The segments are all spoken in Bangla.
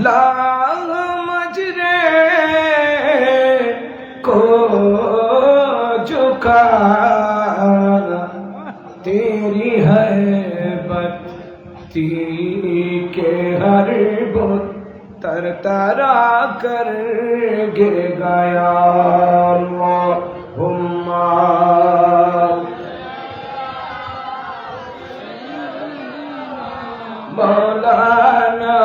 ला मजरे को झुका तेरी हैबत के हर बुत तर तरा कर गिर गया हुम्मा मौलाना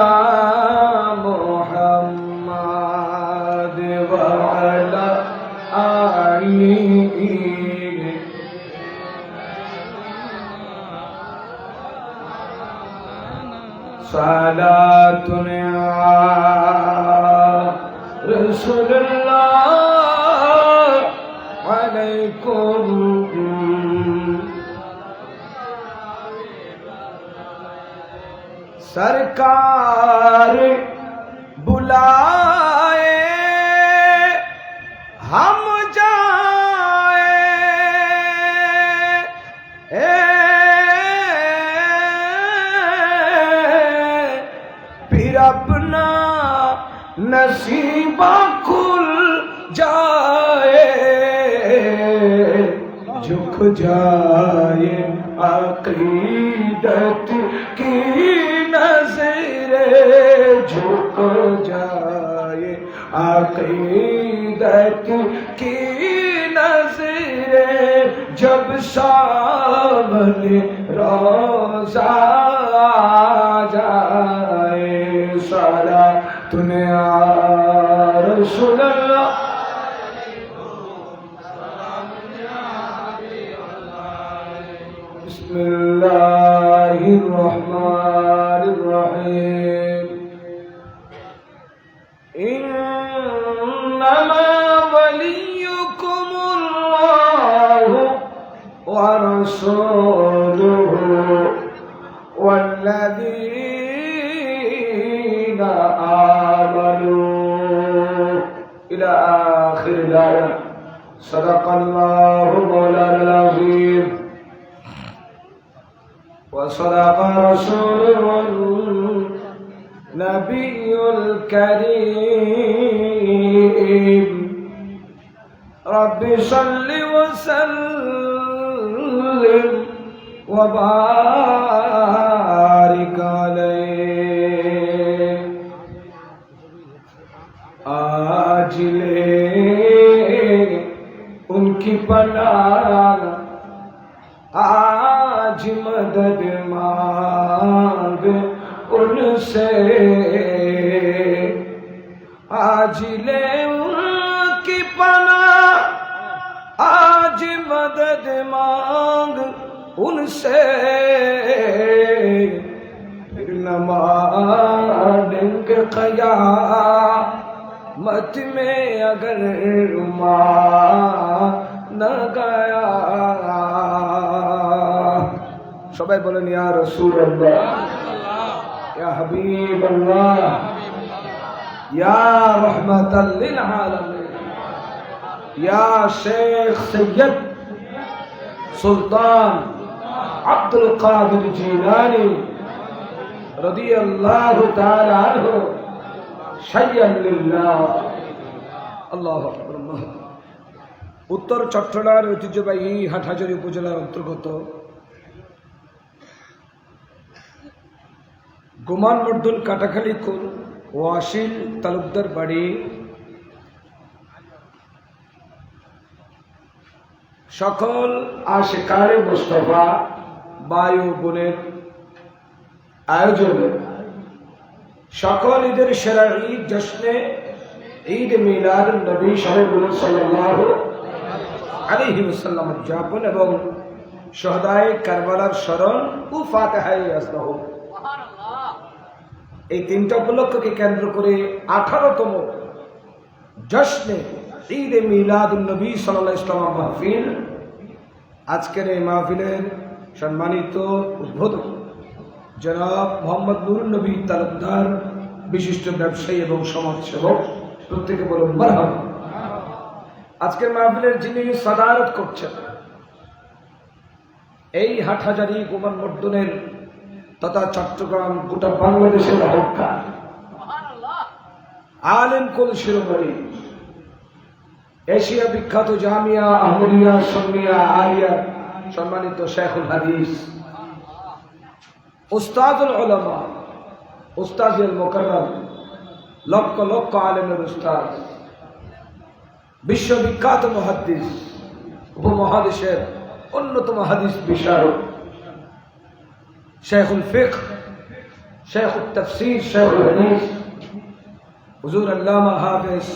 मुहम्मद वाला आली सलातुन या रसूलल्लाह अलैकुम सरकार बुलाए हम जाए फिर अपना नसीबा खुल जाए झुक जाए अकीदत की नज़रे झुक जाए अकीदत की नज़रे जब सामने रोज़ा आ जाए सारा तूने रसूलल्लाह बिस्मिल्लाहिर्रहमानिर्रहीम इन्नमा वलियुकुमुल्लाहु व रसूलुहु वल्लज़ीना आमनू इला आखिरिल आया सदक़ल्लाहु मौलाना अज़ीम وصدق رسوله النبي الكريم رب صل وسلم وبارك عليه आज ले उनकी पनाह आज मदद मांग उनसे आज ले उनकी पनाह आज मदद मांग उनसे फिर न मानेंगे क़यामत में अगर न गया সবাই বলেন ইয়া রাসূলুল্লাহ ইয়া হাবিবাল্লাহ ইয়া রাহমাতাল লিল আলামিন ইয়া শেখ সৈয়দ সুলতান আব্দুল কাদের জিলানী রাদিয়াল্লাহু তাআলা আনহু শাইয়ান লিল্লাহ আল্লাহু আকবার আল্লাহু উত্তর চট্টগ্রামের ঐতিহ্যবাহী হাটহাজারী উপজেলার অন্তর্গত গুমান মর্দুল কাটাখালী খুল ওয়াসিল তালুকদার বাড়ি সকল আশিকারে মুস্তাফা বায়ু বোনের আয়োজনে সকল ঈদের সেরা ঈদ জশ্নে ঈদ মিলাদ নবী সাল্লাল্লাহু আলাইহি ওয়াসাল্লাম উদযাপন এবং শহদায়ে কারবালার স্মরণ ও ফাতিহায়ে আসমাহ এই তিনটা উপলক্ষকে কেন্দ্র করে 18তম জশ্নে ঈদ মিলাদুন নবী সাল্লাল্লাহু আলাইহি ওয়াসাল্লাম মাহফিল আজকের এই মাহফিলের সম্মানিত উদ্বোধক জনাব মোহাম্মদ নুরুন নবী তালুকদার বিশিষ্ট ব্যবসায়ী এবং সমাজসেবক প্রত্যেকে বলুন মারহাবা। আজকের মাহফিলের যিনি সাদারত করছেন এই হাটহাজারী গোমান মর্দনের তথা চট্টগ্রাম গোটা বাংলাদেশের হক্কা আলেম কুল শিরোমণি, এশিয়া বিখ্যাত জামিয়া আহমদিয়া সুন্নিয়া আলিয়া সম্মানিত শেখুল হাদিস, উস্তাদুল উলামা, উস্তাজুল মুকাররম, লক্ষ লক্ষ আলেমের উস্তাদ, বিশ্ববিখ্যাত মুহাদ্দিস, উপমহাদেশের অন্যতম হাদিস বিশারদ, শেখুল ফিকহ, শেখুল তাফসীর, শেখুল হাদিস হুজুর আল্লামা হাফেজ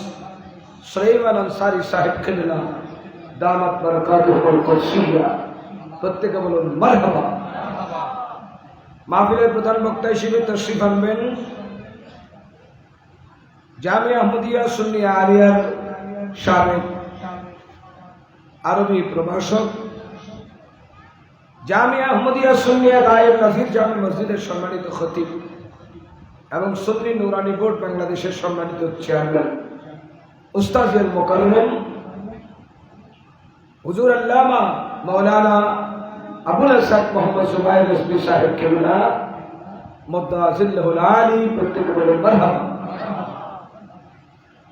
সুলাইমান আনসারী সাহেব কিবলা দামাত বারাকাতুহুল কুদসিয়া, প্রত্যেকে বলুন মারহাবা। মাহফিলের প্রধান বক্তা হিসেবে তাশরীফ আনবেন জামিয়া আহমদিয়া সুন্নিয়া আলিয়ার সাবেক আরবি প্রভাষক, জামিয়া আহমদিয়া সুন্নিয়া গায়েব নাজির জামে মসজিদের সম্মানিত খতিব এবং সুন্নি নুরানি বোর্ড বাংলাদেশের সম্মানিত চেয়ারম্যান উস্তাজুল মুকাররম হুজুর আল্লামা মাওলানা আবুল হাসান মোহাম্মদ সুবাইর রিজভী সাহেব কিবলা মুদ্দাজিল্লাহুল আলী, প্রত্যেকে বলেন মারহাবা।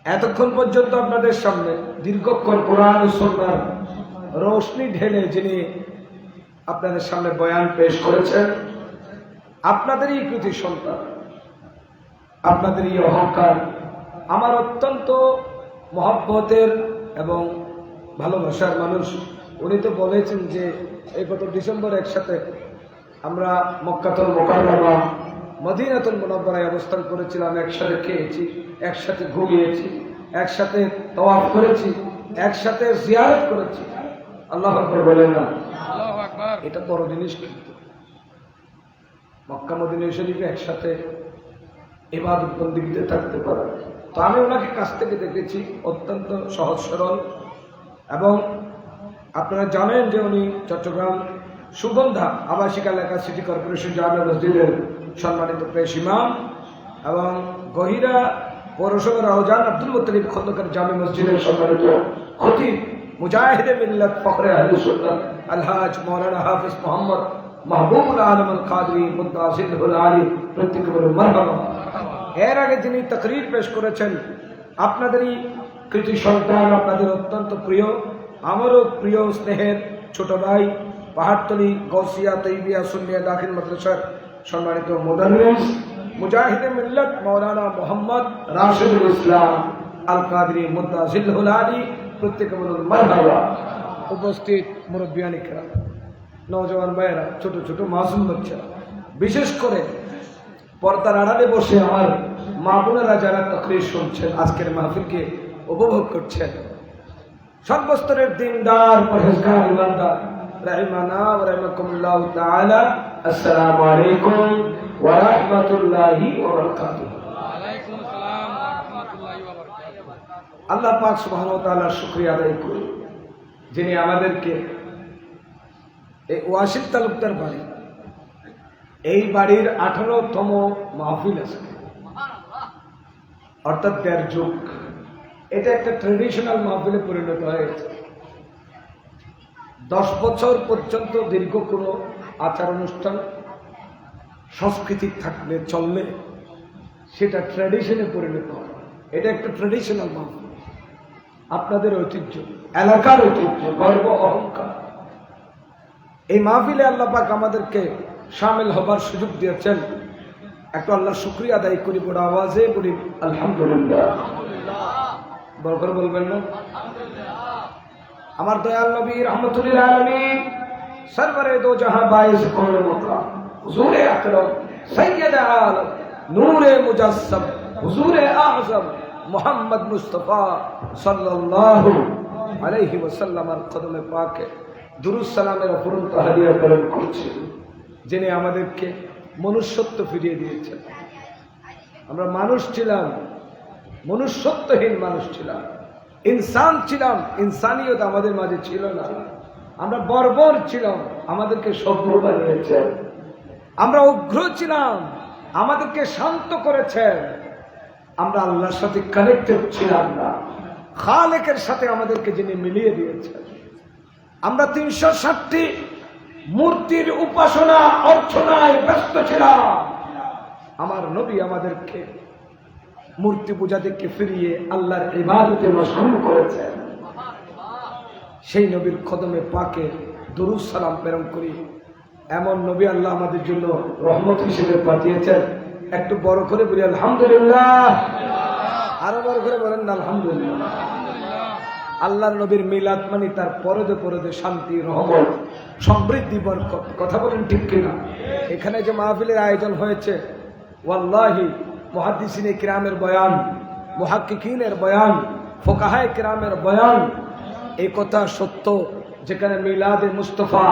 এতক্ষণ পর্যন্ত আপনাদের সামনে দীর্ঘক্ষণ কোরআন ও সুন্নাহর রোশনি ঢেলে যিনি আপনাদের সামনে বয়ান পেশ করেছেন, আপনাদেরই কৃতি সন্তান, আপনাদেরই অহংকার, আমার অত্যন্ত মহব্বতের এবং ভালোবাসার মানুষ। উনি তো বলেছেন যে এই গত ডিসেম্বর একসাথে আমরা মক্কাতুল মুকাররমা মদিনাতুল মুনাওয়ারায় অবস্থান করেছিলাম, একসাথে খেয়েছি, একসাথে ঘুমিয়েছি, একসাথে তাওয়াফ করেছি, একসাথে জিয়ারত করেছি। আল্লাহু আকবার বলেন না? আল্লাহু আকবার। এটা বড় জিনিস, কিন্তু মক্কা মদিনা শরীফে একসাথে ইবাদত বন্দেগীতে থাকতে পারে। তো আমি ওনাকে কাছ থেকে দেখেছি, অত্যন্ত সহজ সরল, এবং আপনারা জানেন যে উনি চট্টগ্রাম সুগন্ধা আবাসিক এলাকা সিটি কর্পোরেশন জামে মসজিদের সম্মানিত প্রেস ইমাম এবং গহিরা পৌরসভার আহ্বান আব্দুল মুত্তালিব খন্দকার জামে মসজিদের সম্মানিত খতিব মুজাহিদে মিল্লাত ফখরে আহলে সুন্নাত আলহাজ মাওলানা হাফিজ মোহাম্মদ মাহবুবুল আলম আল কাদরি মুদ্দাজিল্লাহুল আলী, প্রত্যেকে বলুন মারহাবা। এর আগে যিনি তাকরীর পেশ করেছেন, আপনাদেরই কৃতি সন্তান, আপনাদের অত্যন্ত প্রিয়, আমারও প্রিয় স্নেহের ছোট ভাই, পাহাড়তলী গৌসিয়া তৈবিয়া সুন্নিয়া দাখিল মাদ্রাসার সম্মানিত মুদাররিস মুজাহিদে মিল্লাত মাওলানা মোহাম্মদ রাশিদুল ইসলাম আল কাদরি মুদ্দাজিল্লাহুল আলী, প্রত্যেকে বলুন মারহাবা। উপস্থিত মুরব্বিয়ান ইকরাম, নওজওয়ান ভাইয়েরা, ছোট ছোট মাসুম বাচ্চারা, বিশেষ করে পর্দার আড়ালে বসে আমার মা বোনেরা যারা তাকরীর শুনছেন, আজকের মাহফিলকে উপভোগ করছেন, সর্বস্তরের দিনদার পরহেজগার ইমানদার রাহিমানা ওয়া রাহিমাকুমুল্লাহু তাআলা, আসসালামু আলাইকুম ওয়া রাহমাতুল্লাহি ওয়া বারাকাতুহু। ওয়া আলাইকুম আসসালাম ওয়া রাহমাতুল্লাহি ওয়া বারাকাতুহু। আল্লাহ পাক সুবহানাহু ওয়া তাআলার শুকরিয়া আদায় করি, যিনি আমাদেরকে এই ওয়াসিফ তালুকদার বাড়ি, এই বাড়ির 18তম মাহফিল আছে, অর্থাৎ 1.5 যুগ। এটা একটা ট্রেডিশনাল মাহফিলে পরিণত হয়েছে। 10 বছর পর্যন্ত দীর্ঘ কোনো আচার অনুষ্ঠান সংস্কৃতি থাকলে চললে সেটা ট্র্যাডিশনে পরিণত হয়। এটা একটা ট্রেডিশনাল মাহফিল, আপনাদের ঐতিহ্য, এলাকার ঐতিহ্য, গর্ব অহংকার। এই মাহফিলে আল্লাহ পাক আমাদেরকে শামিল হবার সুযোগ দিয়েছেন। একটু আল্লাহর শুকরিয়া আদায় করি, বড় আওয়াজে বলি আলহামদুলিল্লাহ। বড় করে বলবেন না? আমার দয়াল নবী রাহমাতুল লিল আলামিন সরওয়ারে দো জাহাঁ বাইস কোন মুকরাম হুজুরে আকরাম সৈয়দ আলম নূরে মুজাসসাম হুজুরে আযম মুহাম্মদ মুস্তাফা সাল্লাল্লাহু আলাইহি ওয়াসাল্লামের কদমে পাকে দুরূদ সালামের অপরন্ত হাদিয়া প্রেরণ করছি, যিনি আমাদেরকে মনুষ্যত্ব ফিরিয়ে দিয়েছেন। আমরা মানুষ ছিলাম, মনুষ্যত্বহীন মানুষ ছিলাম, ইনসান ছিলাম, ইনসানিয়ত আমাদের মাঝে ছিল না। আমরা বর্বর ছিলাম, আমাদেরকে সভ্য বানিয়েছেন। আমরা উগ্র ছিলাম, আমাদেরকে শান্ত করেছেন। আমরা আল্লাহর সাথে কানেক্টেড ছিলাম না, খালেকের সাথে আমাদেরকে যিনি মিলিয়ে দিয়েছেন। আমরা 360টি মূর্তির উপাসনা অর্চনায় ব্যস্ত ছিলাম। আমার নবী আমাদেরকে মূর্তি পূজা থেকে ফিরিয়ে আল্লাহর ইবাদতে মশগুল করেছেন। সেই নবীর কদমে পাকে দরুদ সালাম প্রেরণ করি। এমন নবী আল্লাহ আমাদের জন্য রহমত হিসেবে পাঠিয়েছেন। একটু বড় করে বলি আলহামদুলিল্লাহ, আরো বড় করে বলেন না আলহামদুলিল্লাহ। আল্লাহর নবীর মিলাদ মানে তার পরদে পরদে শান্তি, রহমত, সমৃদ্ধি, বরকত। কথা বলেন ঠিক কিনা? এখানে যে মাহফিলের আয়োজন হয়েছে, ওয়াল্লাহি মুহাদ্দিসিনে কিরামের বয়ান, মুহাক্কিকিনের বয়ান, ফুকাহায়ে কিরামের বয়ান, এই কথা সত্য। যেখানে মিলাদে মুস্তাফা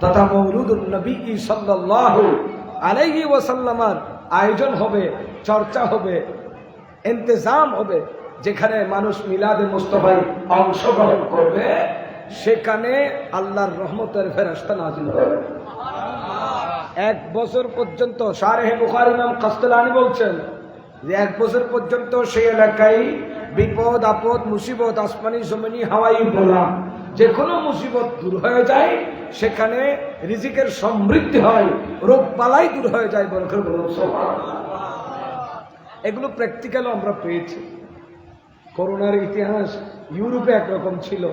তথা মওলুদুন নবী সাল্লাল্লাহু আলাইহি ওয়াসাল্লামের আয়োজন হবে, চর্চা হবে, ইন্তজাম হবে, যেখানে মানুষ মিলাদে মুস্তাফায় অংশগ্রহণ করবে, সেখানে আল্লাহর রহমতের ফেরেশতা নাযিল হবে। 1 বছর পর্যন্ত শারহে বুখারী ইমাম কাসতালানী বলছেন যে 1 বছর পর্যন্ত সেই এলাকায় বিপদ আপদ মুসিবত, আসমানি জমিনি হাওয়াই বলা, যে কোনো মুসিবত দূর হয়ে যায়, সেখানে রিজিকের সমৃদ্ধি হয়, রোগ বালাই দূর হয়ে যায়। বরকত বলুন সুবহানাল্লাহ। এগুলো প্র্যাকটিক্যাল আমরা পেয়েছি। করোনার ইতিহাস ইউরোপে একরকম ছিল,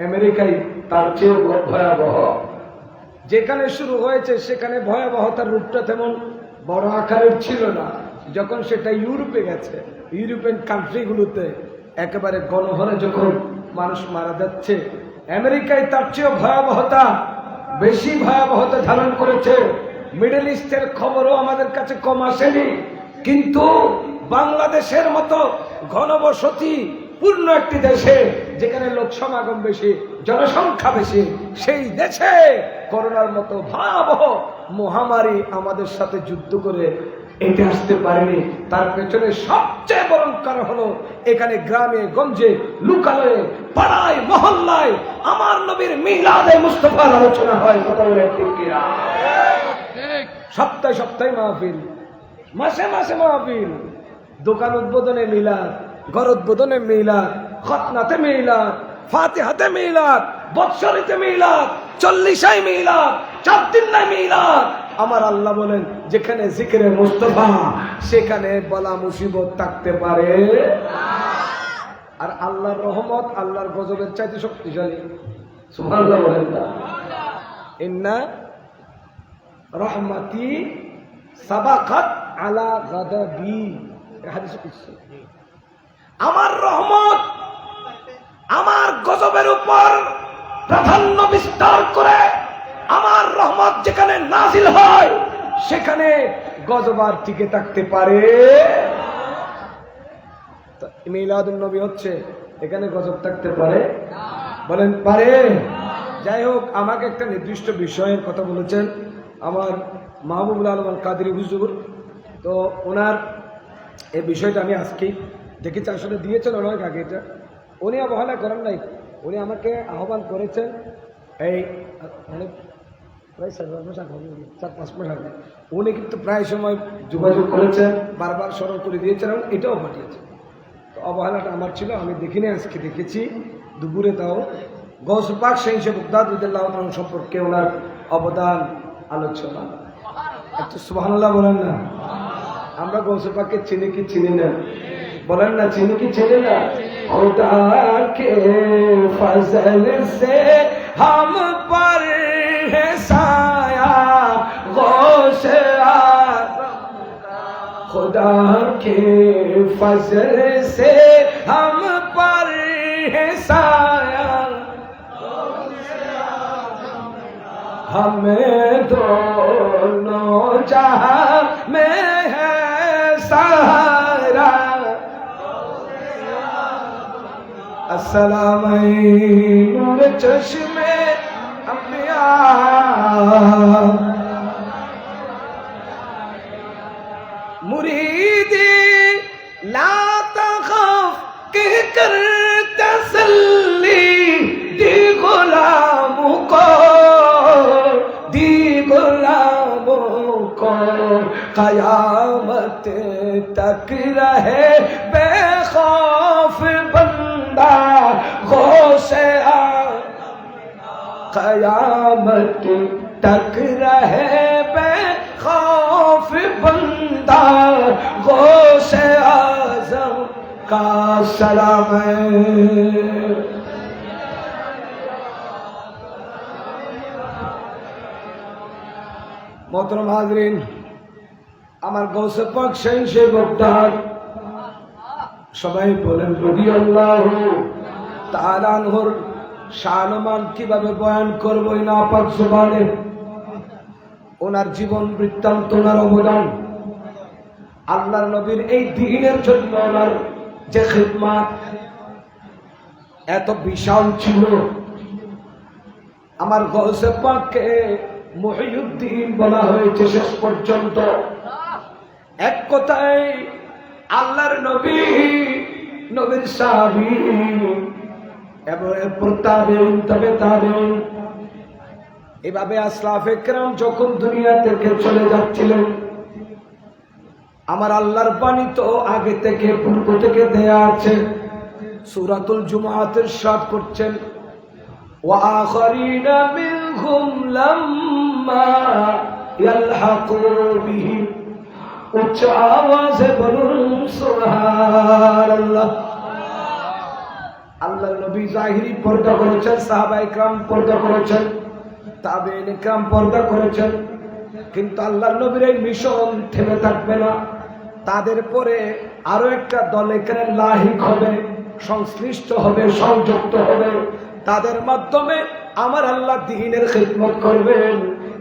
আমেরিকায় তার চেয়ে ভয়াবহ। যেখানে শুরু হয়েছে সেখানে ভয়াবহতার রূপটা তেমন বড় আকারের ছিল না। যখন সেটা ইউরোপে গেছে, ইউরোপিয়ান কান্ট্রিগুলোতে একেবারে গণহারে যখন মানুষ মারা যাচ্ছে, আমেরিকায় তার চেয়ে ভয়াবহতা, বেশি ভয়াবহতা ধারণ করেছে। মিডল ইস্টের খবরও আমাদের কাছে কম আসেনি, কিন্তু বাংলাদেশের মতো ঘনবসতি পূর্ণ একটি দেশে, যেখানে লোক সমাগম বেশি, জনসংখ্যা বেশি, সেই দেশে করোনার মতো ভয়াবহ মহামারী আমাদের সাথে যুদ্ধ করে এতে আসতে পারেনি। তার পেছনে সবচেয়ে বড় কারণ হলো এখানে গ্রামে গঞ্জে, লোকালয়ে, পাড়ায়, মহল্লায় আমার নবীর মিলাদে মুস্তাফার আলোচনা হয়। সপ্তাহে সপ্তাহে মাহফিল, মাসে মাসে মাহফিল, দোকান উদ্বোধনে মিলাদ, ঘর উদ্বোধনে মিলাদ, খতনাতে মিলাদ, ফাতিহাতে মিলাদ, বৎসরিতে মিলাদ, 40 মিলাদ, 4 দিন মিলাদ। আমার আল্লাহ বলেন যেখানে জিকিরে মুস্তাফা সেখানে বলা মুসিবত থাকতে পারে। আর আল্লাহর রহমত আল্লাহর গজবের চাইতে শক্তিশালী। সুবহানাল্লাহ বলেন না? ইন্না রহমতি সাবাকাত আলা গাদাবি, হাদিসে কুদসি। আমার রহমত আমার গজবের উপর প্রাধান্য বিস্তার করে। আমার রহমত যেখানে নাজিল হয় সেখানে গজব আর টিকে থাকতে পারে। মিলাদুন নবী হচ্ছে, এখানে গজব থাকতে পারে? বলেন পারে? যাই হোক, আমাকে একটা নির্দিষ্ট বিষয়ের কথা বলেছেন আমার মাহবুবুল আলম আল কাদরি হুজুর। তো ওনার এই বিষয়টা আমি আজকেই দেখেছি, আসলে দিয়েছেন অনেক আগে। এটা উনি অবহেলা করেন নাই, উনি আমাকে আহ্বান করেছেন এই অনেক প্রায় 4-5 মাস আগে। উনি কিন্তু প্রায় সময় যোগাযোগ করেছেন, বারবার স্মরণ করে দিয়েছেন এবং এটাও পাঠিয়েছেন। তো অবহেলাটা আমার ছিল, আমি দেখিনি, আজকে দেখেছি দুপুরে। তাও গৌস পাক শাহ বাগদাদ রাদিয়াল্লাহু তাআলা সম্পর্কে ওনার অবদান আলোচনা। একটু সুবহানাল্লাহ বলেন না? আমরা গৌস পাককে চিনি কি চিনি না? বলেন না, চিনি কি চিনি না? खुदा के फजल से हम पर है साया गौस आज़म का, खुदा के फजल से हम पर है साया गौस आज़म का, हमें दोनों जहां में है सहारा। अस्सलाम नूर चश्मे अंबिया, मुरीदी ला तखफ कह कर तसल्ली दी गुलामों को कयामत तक रहे बेखौफ बंदा गौसे कयामत तक रहे बेखौफ बंदा गौसे आज़म का सलाम है। मोहतरम हाज़रीन, আমার গৌসে পাক শাইখে বগদাদ সবাই বলেন রাদিয়াল্লাহু তাআলা আনহুর শানমান কিভাবে বয়ান করব এই নাপাক জবানে। ওনার জীবন বৃত্তান্ত, ওনার অবদান, আল্লাহর নবীর এই দ্বীনের জন্য ওনার যে খিদমত এত বিশাল ছিল। আমার গৌসে পাককে মুহিউদ্দিন বলা হয়েছে শেষ পর্যন্ত। এক কথায় আল্লাহর নবী, নবীর সাহাবী এবং এরপর তাবেঈন, তবে তাবেঈন, এভাবে আসলাফে কেরাম যখন দুনিয়া থেকে চলে যাচ্ছিলেন, আমার আল্লাহর বাণী তো আগে থেকে পূর্ব থেকে দেয়া আছে। সূরাতুল জুমআতে ইরশাদ করছেন, ওয়া আখারিনা মিনহুম লাম্মা ইয়ালহাকু বিহিম। উচ্চ আওয়াজে বলুন সুবহানাল্লাহ। আল্লাহর নবী জাহিরি পর্দা করেছেন, সাহাবায়ে কেরাম পর্দা করেছেন, তাবেঈন কেরাম পর্দা করেছেন, কিন্তু আল্লাহর নবীর এই মিশন থেমে থাকবে না। তাদের পরে আরো একটা দল এখানে লাহিক হবে, সংশ্লিষ্ট হবে, সংযুক্ত হবে। তাদের মাধ্যমে আমার আল্লাহ দ্বীনের খিদমত করবেন,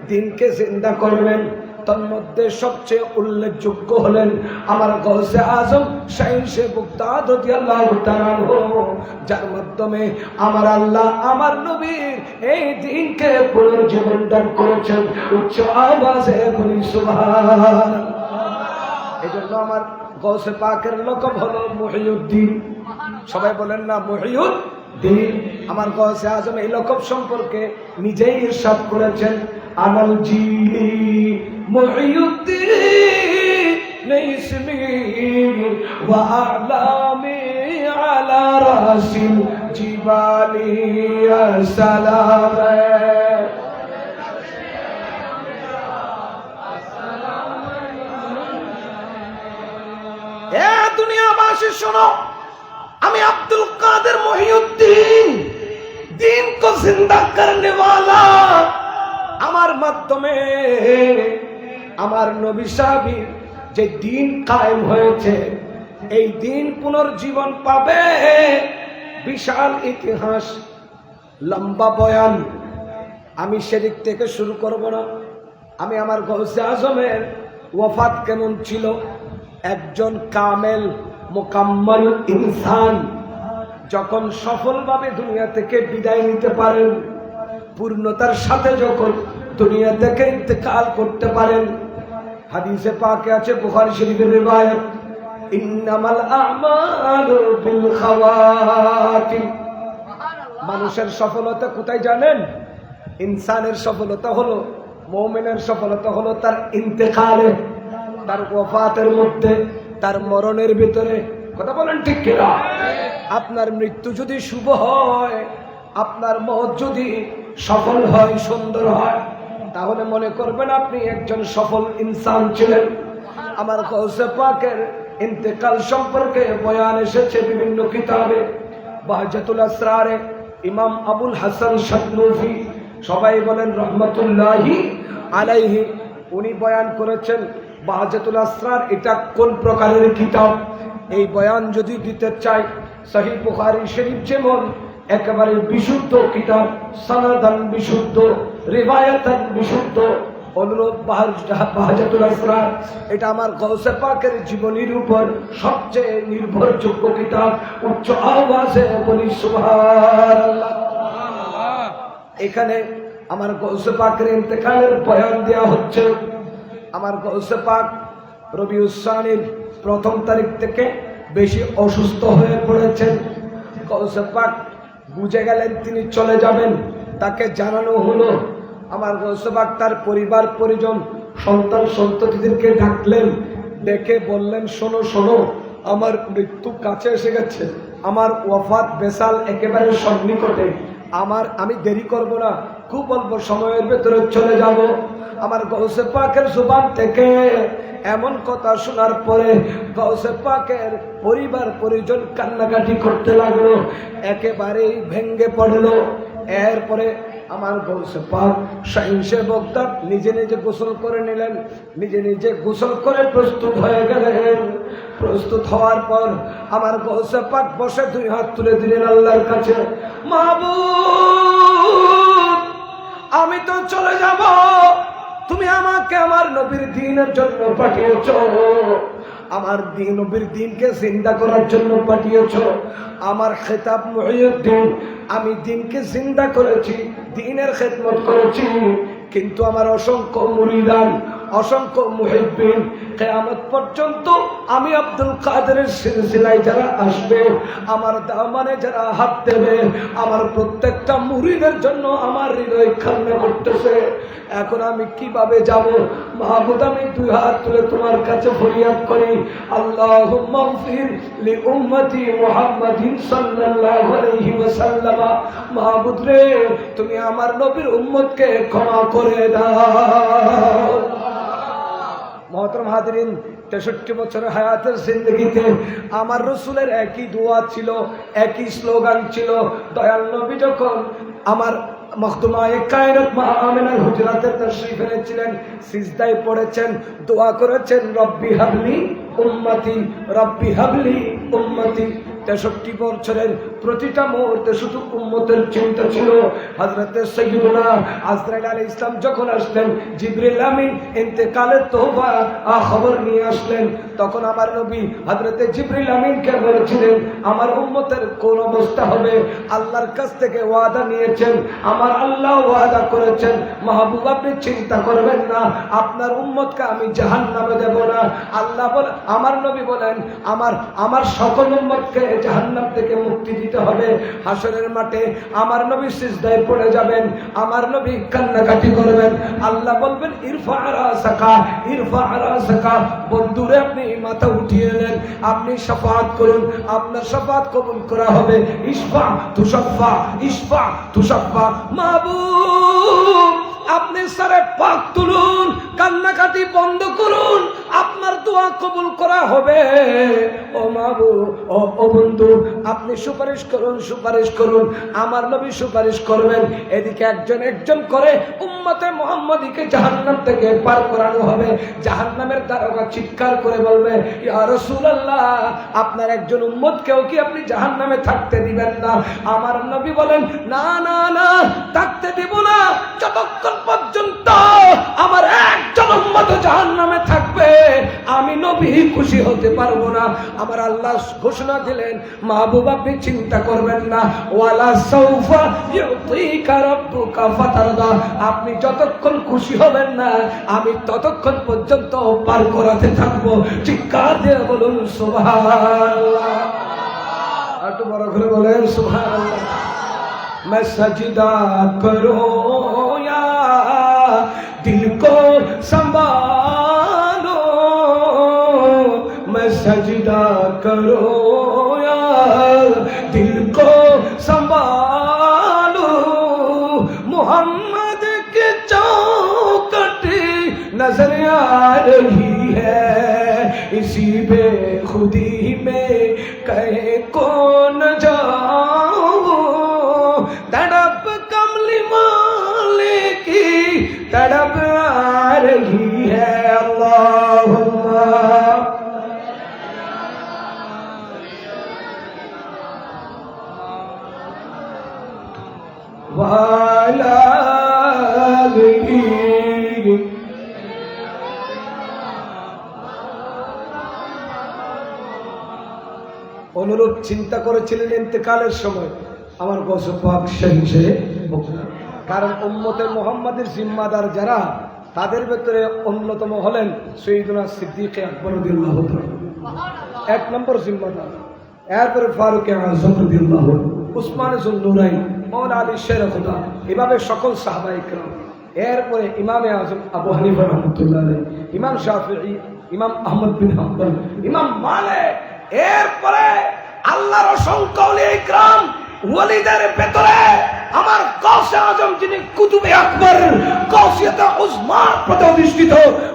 দ্বীনকে জিন্দা করবেন। তন্মধ্যে সবচেয়ে উল্লেখযোগ্য হলেন আমার গৌসে আজম শাইখে বগদাদ রাদিয়াল্লাহু তাআলা আনহু, যার মাধ্যমে আমার আল্লাহ আমার নবীর এই দ্বীনকে পুনর্জীবন দান করেছেন। উচ্চ আওয়াজে বলি সুবহানাল্লাহ। এজন্য আমার গৌসে পাকের লকব হলো মুহিউদ্দিন। সবাই বলেন না মুহিউদ্দিন। আমার গৌসে আজম এই লকব সম্পর্কে নিজেই ইরশাদ করেছেন, আমাল জিলি মুহিউদ্দিন ইসমি ওয়া আলামি আলা রাসিল জিবালি আসসালাম। এ দুনিয়াবাসী শোনো, আমি আব্দুল কাদের মুহিউদ্দিন, দ্বীন কো জিন্দা করনে ওয়ালা। আমার মাধ্যমে আমার নবী সাহাবীর যে দ্বীন কায়েম হয়েছে, এই দ্বীন পুনর্জীবন পাবে। বিশাল ইতিহাস, লম্বা বয়ান, আমি সেদিক থেকে শুরু করব না। আমি আমার গৌসে আজমের ওয়াফাত কেমন ছিল, একজন কামেল মোকাম্মল ইনসান যখন সফলভাবে দুনিয়া থেকে বিদায় নিতে পারেন, পূর্ণতার সাথে যখন দুনিয়া থেকে ইন্তেকাল করতে পারেন। হাদিসে পাকে আছে, বুখারী শরীফের রিওয়ায়াত, ইন্নামাল আমালু বিল খাওয়াতিম। মানুষের সফলতা কোথায় জানেন? ইনসানের সফলতা হলো, মুমিনের সফলতা হলো তার ইন্তেকালে, তার ওয়াফাতের মধ্যে, তার মরণের ভিতরে। কথা বলেন ঠিক কিনা? আপনার মৃত্যু যদি শুভ হয়, আপনার মওত যদি সফল হয়, সুন্দর হয়, তাহলে মনে করবেন আপনি একজন সফল ইনসান ছিলেন। আমার গৌসে পাকের ইন্তেকাল সম্পর্কে বয়ান এসেছে বিভিন্ন কিতাবে। বাহজাতুল আসরারে ইমাম আবুল হাসান শাতনুফি, সবাই বলেন রহমাতুল্লাহি আলাইহি, উনি বয়ান করেছেন বাহজাতুল আসরার। এটা কোন প্রকারের কিতাব? এই বয়ান যদি দিতে চাই, সহিহ বুখারী শরীফ যেমন একেবারে বিশুদ্ধ কিতাব, সনদান বিশুদ্ধ, রিওয়ায়াতান বিশুদ্ধ, অনুরূপ বাহজাতুল আসরার এটা আমার গৌসে পাকের জীবনীর উপর সবচেয়ে নির্ভরযোগ্য কিতাব। উচ্চ আওয়াজে বলি সুবহানাল্লাহ। এখানে আমার গৌসে পাকের ইন্তেকালের বয়ান দেওয়া হচ্ছে। আমার গৌসে পাক রবিউল সানির প্রথম তারিখ থেকে বেশি অসুস্থ হয়ে পড়েছেন। গৌসে পাক বুঝে গেলেন তিনি চলে যাবেন, তাকে জানানো হলো। আমার গৌসে পাক তার পরিবার পরিজন, সন্তান সন্ততিদেরকে ডাকলেন, ডেকে বললেন, শোনো শোনো, আমার মৃত্যু কাছে এসে গেছে, আমার ওয়াফাত বেসাল একেবারে সন্নিকটে, আমি দেরি করব না, খুব অল্প সময়ের ভেতরে চলে যাব। আমার গৌসে পাকের জুবান থেকে এমন কথা শোনার পরে গাউসে পাকের পরিবার পরিজন কান্নাকাটি করতে লাগলো, একেবারেই ভেঙ্গে পড়লো। এরপরে আমার গাউসে পাক শাহিনশে বগদাদ নিজে নিজে গোসল করে নিলেন, নিজে নিজে গোসল করে প্রস্তুত হয়ে গেলেন। প্রস্তুত হওয়ার পর আমার গাউসে পাক বসে দুই হাত তুলে দিলেন আল্লাহর কাছে, মাহবুব আমি তো চলে যাব, তুমি আমাকে আমার নবীর দ্বীনের জন্য পাঠিয়েছ, আমার দ্বীন নবীর দ্বীনকে জিন্দা করার জন্য পাঠিয়েছ। আমার খেতাব মুহিউদ্দিন, আমি দ্বীনকে জিন্দা করেছি, দ্বীনের খেদমত করেছি, কিন্তু আমার অসংখ্য মুরিদান, অসংখ্য মুহিব্বিন, কিয়ামত পর্যন্ত আমি আব্দুল কাদেরের সিলসিলায় যারা আসবে, আমার দামানে যারা হাত দেবে, আমার প্রত্যেকটা মুরিদের জন্য আমার হৃদয় কান্না করতেছে। এখন আমি কিভাবে যাব? মাহবুব আমি দুই হাত তুলে তোমার কাছে ফরিয়াদ করি, আল্লাহুম্মা গফির লি উম্মতি মুহাম্মাদিন সাল্লাল্লাহু আলাইহি ওয়াসাল্লাম। মাহবুব রে, তুমি আমার নবীর উম্মতকে ক্ষমা করে দাও। মহতরম হাজিরিন, 63 বছরের হায়াতের জিন্দগিতে আমার রসুলের একই দোয়া ছিল, একই স্লোগান ছিল। দয়াল নবী যখন আমার মখদুমায়ে কায়নাত মা আমিনার হুজরাতে তাশরীফ এনেছিলেন, সিজদায় পড়েছেন, দোয়া করেছেন, রব্বি হাবলি উম্মতি, রব্বি হাবলি উম্মতি। 63 বছরের প্রতিটা মুহূর্তে শুধু উম্মতের চিন্তা ছিল। হযরতে সাইয়্যিদুনা আজরাইল আলাইহিস সালাম যখন আসলেন, জিবরিল আমিন ইন্তেকালের তওবা খবর নিয়ে আসলেন, তখন আমার নবী হযরতে জিবরিল আমিনকে বলেছিলেন, আমার উম্মতের কোন অবস্থা হবে? আল্লাহর কাছ থেকে ওয়াদা নিয়েছেন, আমার আল্লাহ ওয়াদা করেছেন, মাহবুব আপনি চিন্তা করবেন না, আপনার উম্মতকে আমি জাহান্নামে দেব না। আল্লাহ বলে, আমার নবী বলেন, আমার সকল উম্মতকে জাহান্নাম থেকে মুক্তি দিতে হবে। হাসরের মাঠে আমার নবী সিজদায় পড়ে যাবেন, আমার নবী কান্নাকাটি করবেন, আল্লাহ বলবেন, ইরফা রাসাকা, ইরফা রাসাকা, বন্ধুরে আপনি মাথা উঠিয়ে নেন, আপনি শাফাআত করুন, আপনার শাফাআত কবুল করা হবে। ইশফা তুশাফা, ইশফা তুশাফা। মাহবুব আপনি সারে পাক তুলুন, কান্নাকাটি বন্ধ করুন, আপনার দোয়া কবুল করা হবে। ও মাহবুব, ও বন্ধু, আপনি সুপারিশ করুন, সুপারিশ করুন, আমার নবী সুপারিশ করবেন। এদিকে একজন একজন করে উম্মতে মুহাম্মাদীকে জাহান্নাম থেকে পার করানো হবে। জাহান্নামের দারোগা চিৎকার করে বলবে, ইয়া রাসূলুল্লাহ, আপনার একজন উম্মতকেও কি আপনি জাহান্নামে থাকতে দিবেন না? আমার নবী বলেন, না না না, থাকতে দিব না, যতক্ষণ পর্যন্ত আমার একজন উম্মত জাহান্নামে থাকবে আমি নবী খুশি হতে পারবো না। আমার আল্লাহ ঘোষণা দিলেন, মাহবুব আপনি চিন্তা করবেন না, ওয়ালা সাউফা ইউতিকা রাব্বুকা ফাতারদা, আপনি যতক্ষণ খুশি হবেন না আমি ততক্ষণ পর্যন্ত পার করাতে থাকবো। চিৎকার দিয়ে বলুন সুবহানাল্লাহ। আর তো বড় করে বলেন সুবহানাল্লাহ। मैं सजदा करो या दिल को संभालो, मैं सजदा करो या दिल को संभालो, मोहम्मद की चौखट नजर आ रही है, इसी बेखुदी में कहे कौन जाओ, तड़प कमली वाले की तड़प आ रही है। अल्लाहुम्मा वाला অনুরূপ চিন্তা করেছিলেন ইন্তেকালের সময় আমার গৌস পাক শাহিনশে বগদাদ। কারণ উম্মতে মুহাম্মাদের জিম্মাদার যারা, তাদের ভেতরে অন্যতম হলেন সৈয়দুনা সিদ্দিক আকবর রাদিয়াল্লাহু তাআলা, 1 নম্বর জিম্মাদার। এরপরে ফারুক আযম রাদিয়াল্লাহু, উসমান যুন্নুরাইন, মাওলানা আলী শের খুদা, এভাবে সকল সাহাবায়ে কেরাম। এরপরে ইমামে আযম আবু হানিফা রাহমাতুল্লাহ আলাইহি, ইমাম শাফিঈ, ইমাম আহমদ বিন হাম্বল, ইমাম মালিক। এরপরে আল্লাহর অসংখ্য ওলিয়ে ইকরাম, ওলিদের ভেতরে আমার গাউসে আজম যিনি কুতুবে আকবর গাউসিয়াতে উজমা পদে অধিষ্ঠিত,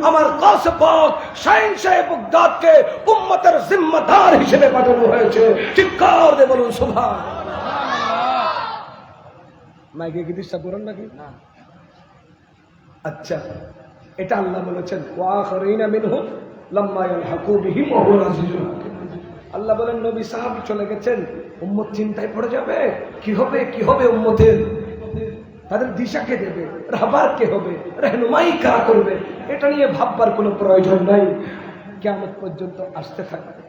আমার গাউসে পাক শাহিন সাহেব বাগদাদকে উম্মতের জিম্মাদার হিসেবে পাঠানো হয়েছে। চিৎকার দিয়ে বলুন সুবহানাল্লাহ। মাইকে কি ডিস্টার্ব করেন নাকি? আচ্ছা, এটা আল্লাহ বলেছেন ওয়া আখরিনা মিনহুম লাম্মা ইয়ালহাকু বিহিম ওয়া হুয়া আজিজুল হাকীম। আল্লাহ বলেন নবী সাহাবী চলে গেছেন, উম্মত চিন্তায় পড়ে যাবে, কি হবে উম্মতের, তাদের দিশা কে দেবে, রাহবার কে হবে, রহনুমাই কারা করবে, এটা নিয়ে ভাববার কোনো প্রয়োজন নাই। কিয়ামত পর্যন্ত আসতে থাকবে।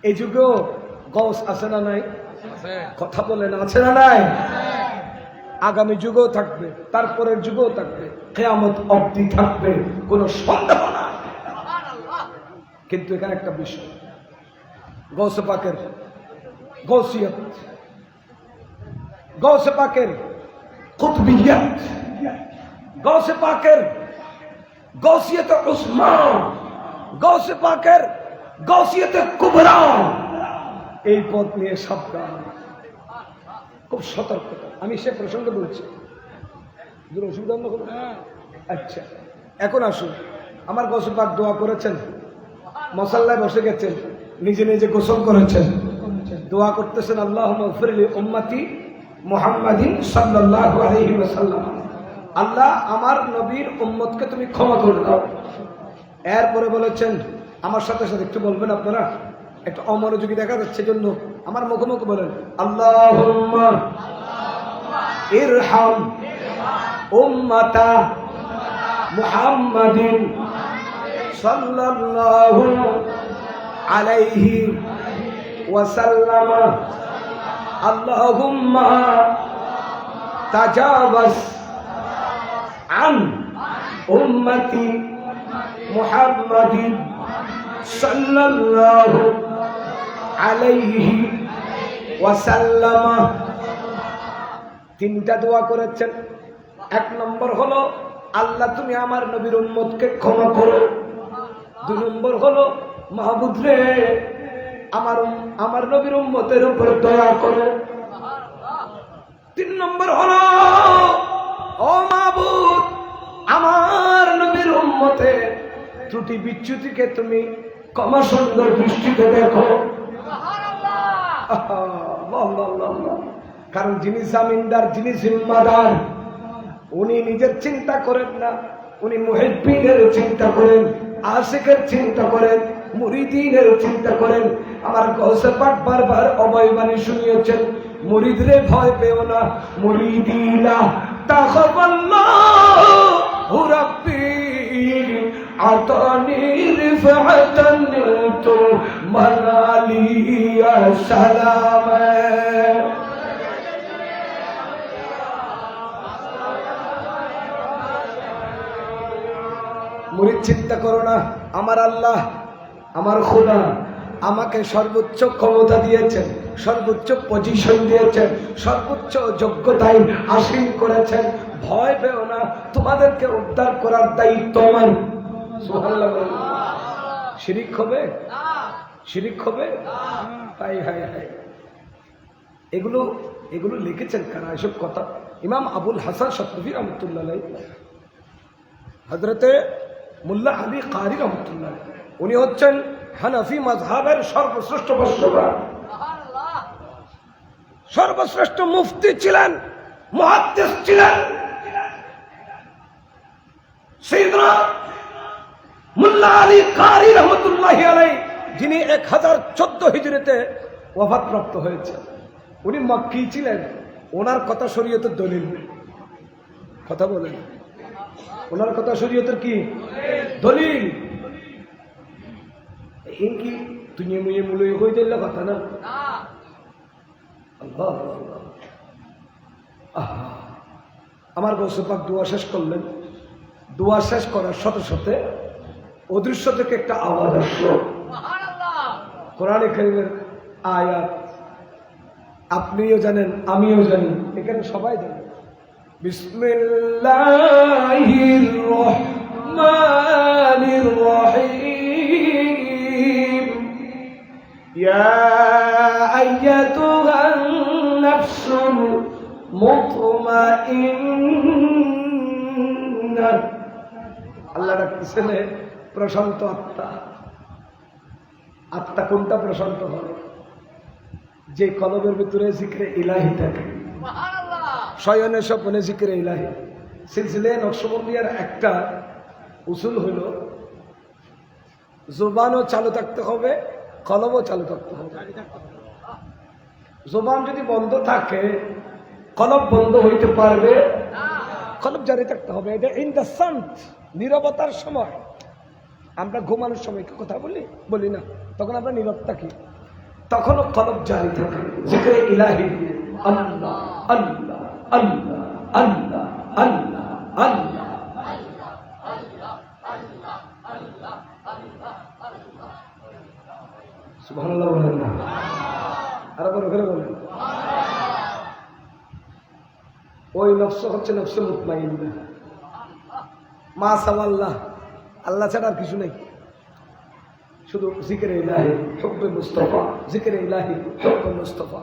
এই যুগেও গৌস আছে না নাই? কথা বলেন আছে না নাই? আগামী যুগেও থাকবে, তারপরের যুগেও থাকবে, কিয়ামত অবধি থাকবে, কোনো সন্দেহ না। কিন্তু এখানে একটা বিষয়, গৌসে পাকের গৌসিয়ত, গৌসে পাকের কুতবিয়ত, গৌসে পাকের গৌসিয়ত উসমান, গৌসে পাকের গৌসিয়ত কুবরা, এই পথ নিয়ে সাবধান, খুব সতর্কতা। আমি সে প্রসঙ্গে বলছি, অসুবিধা হলো? আচ্ছা, এখন আসুন, আমার গৌসে পাক দোয়া করেছেন, মসাল্লায় বসে গেছেন, নিজে নিজে গোসল করেছেন, দোয়া করতেছেন আল্লাহুম্মা গফিরলি উম্মতি মুহাম্মাদিন সাল্লাল্লাহু আলাইহি ওয়াসাল্লাম, আল্লাহ আমার নবীর উম্মতকে তুমি ক্ষমা করে দাও। এরপরে বলেছেন, আমার সাথে সাথে একটু বলবেন আপনারা, একটু অমনোযোগী দেখা যাচ্ছে জন্য আমার মুখোমুখি বলেন, আল্লাহুম্মা ইরহাম উম্মাতা মুহাম্মাদিন সাল্লাল্লাহু আলাইহি ওয়াসাল্লাম, আল্লাহুম্মা তাজাওয়াজ আন উম্মতি মুহাম্মাদিন সাল্লাল্লাহু আলাইহি ওয়াসাল্লাম। তিনটা দোয়া করেছেন। এক নম্বর হলো আল্লাহ তুমি আমার নবীর উম্মতকে ক্ষমা করো। দুই নম্বর হলো মাহবুব রে আমার নবীর উম্মতের উপর দয়া করো। তিন নম্বর হলো ও মাহবুব আমার নবীর উম্মতের ত্রুটি বিচ্যুতিকে তুমি ক্ষমা সুন্দর দৃষ্টিতে দেখো। কারণ যিনি জামিনদার, যিনি জিম্মাদার, উনি নিজের চিন্তা করেন না, উনি মুহিব্বিনের চিন্তা করেন, আশিকের চিন্তা করেন, মুরিদিনের চিন্তা করেন। আমার গৌসে পাক বারবার অবয়বাণী শুনিয়েছেন, মুরিদরে ভয় পেও না, মুরিদিনা তাখাবাল্লাহু রাব্বি আতানি রিফাতান তু মানালিয়া সালাম। মুরিদ চিন্তা করো না, আমার আল্লাহ আমার খোদা আমাকে সর্বোচ্চ ক্ষমতা দিয়েছেন, সর্বোচ্চ পজিশন দিয়েছেন, সর্বোচ্চ যোগ্যতায় আসীন করেছেন। ভয় পেও না, তোমাদেরকে উদ্ধার করার দায়িত্ব আমার। সুবহানাল্লাহ। শিরিক হবে? শিরিক হবে? তাই হায় হায়। এগুলো লিখেছেন কারা এসব কথা? ইমাম আবুল হাসান শাতবী রহমতুল্লাহ আলাইহি, হযরতে মুল্লা আলী কারি রহমতুল্লাহ আলাইহি, উনি হচ্ছেন হানাফি মাযহাবের সর্বশ্রেষ্ঠ ভাষ্যকার, সর্বশ্রেষ্ঠ মুফতি ছিলেন, মুহাদ্দিস ছিলেন। সাইয়েদনা মুল্লা আলী কারি রহমতুল্লাহি আলাইহি, যিনি 1014 হিজরিতে ওয়াফাতপ্রাপ্ত হয়েছেন। উনি মক্কি ছিলেন। ওনার কথা শরীয়তের দলিল। কথা বলেন, ওনার কথা শরীয়তের কি দলিল? এই কি দুনিয়া মুয়ে মুলই হয়ে দিল কথা না? আল্লাহ আমার গৌসে পাক দোয়া শেষ করলেন। দোয়া শেষ করার সাথে সাথে অদৃশ্য থেকে একটা আওয়াজ আসলো, কোরআনে কারীমের আয়াত। আপনিও জানেন, আমিও জানি, এখানে সবাই জানে। বিসমিল্লাহির রহমানির রহিম। ইয়া আইয়াতুহান নাফসুল মুতমাইন্না। আল্লাহ রাখতেছেন প্রশান্ত আত্মা। আত্মা কোনটা প্রশান্ত হয়? যে কলবের ভিতরে জিক্রে ইলাহি থাকে, শয়নে স্বপ্নে জিক্রে ইলাহি। সিলসিলে নকশবন্দিয়ার একটা উসুল হলো জবানও চালু থাকতে হবে, কলবও চালু থাকতে হবে। জবান যদি বন্ধ থাকে কলব বন্ধ হইতে পারবে, কলব জারি থাকতে হবে। এটা ইন দ্য সান্ত, নীরবতার সময়। আমরা ঘুমানোর সময় কি কথা বলি না, তখন আমরা নীরব থাকি, তখনও কলব জারি থাকে জিক্রে ইলাহি। আল্লাহ আল্লাহ আল্লাহ আল্লাহ আল্লাহ আল্লাহ। সুবহানাল্লাহ বলেন না? আর বড় করে বলেন। ওই নফস হচ্ছে নফসে মুতমাইন্না। মা সাওয়াল্লাহ, আল্লাহ ছাড়া আর কিছু নেই, শুধু জিকিরে ইলাহি হুব্বে মুস্তাফা, জিকিরে ইলাহি হুব্বে মুস্তাফা।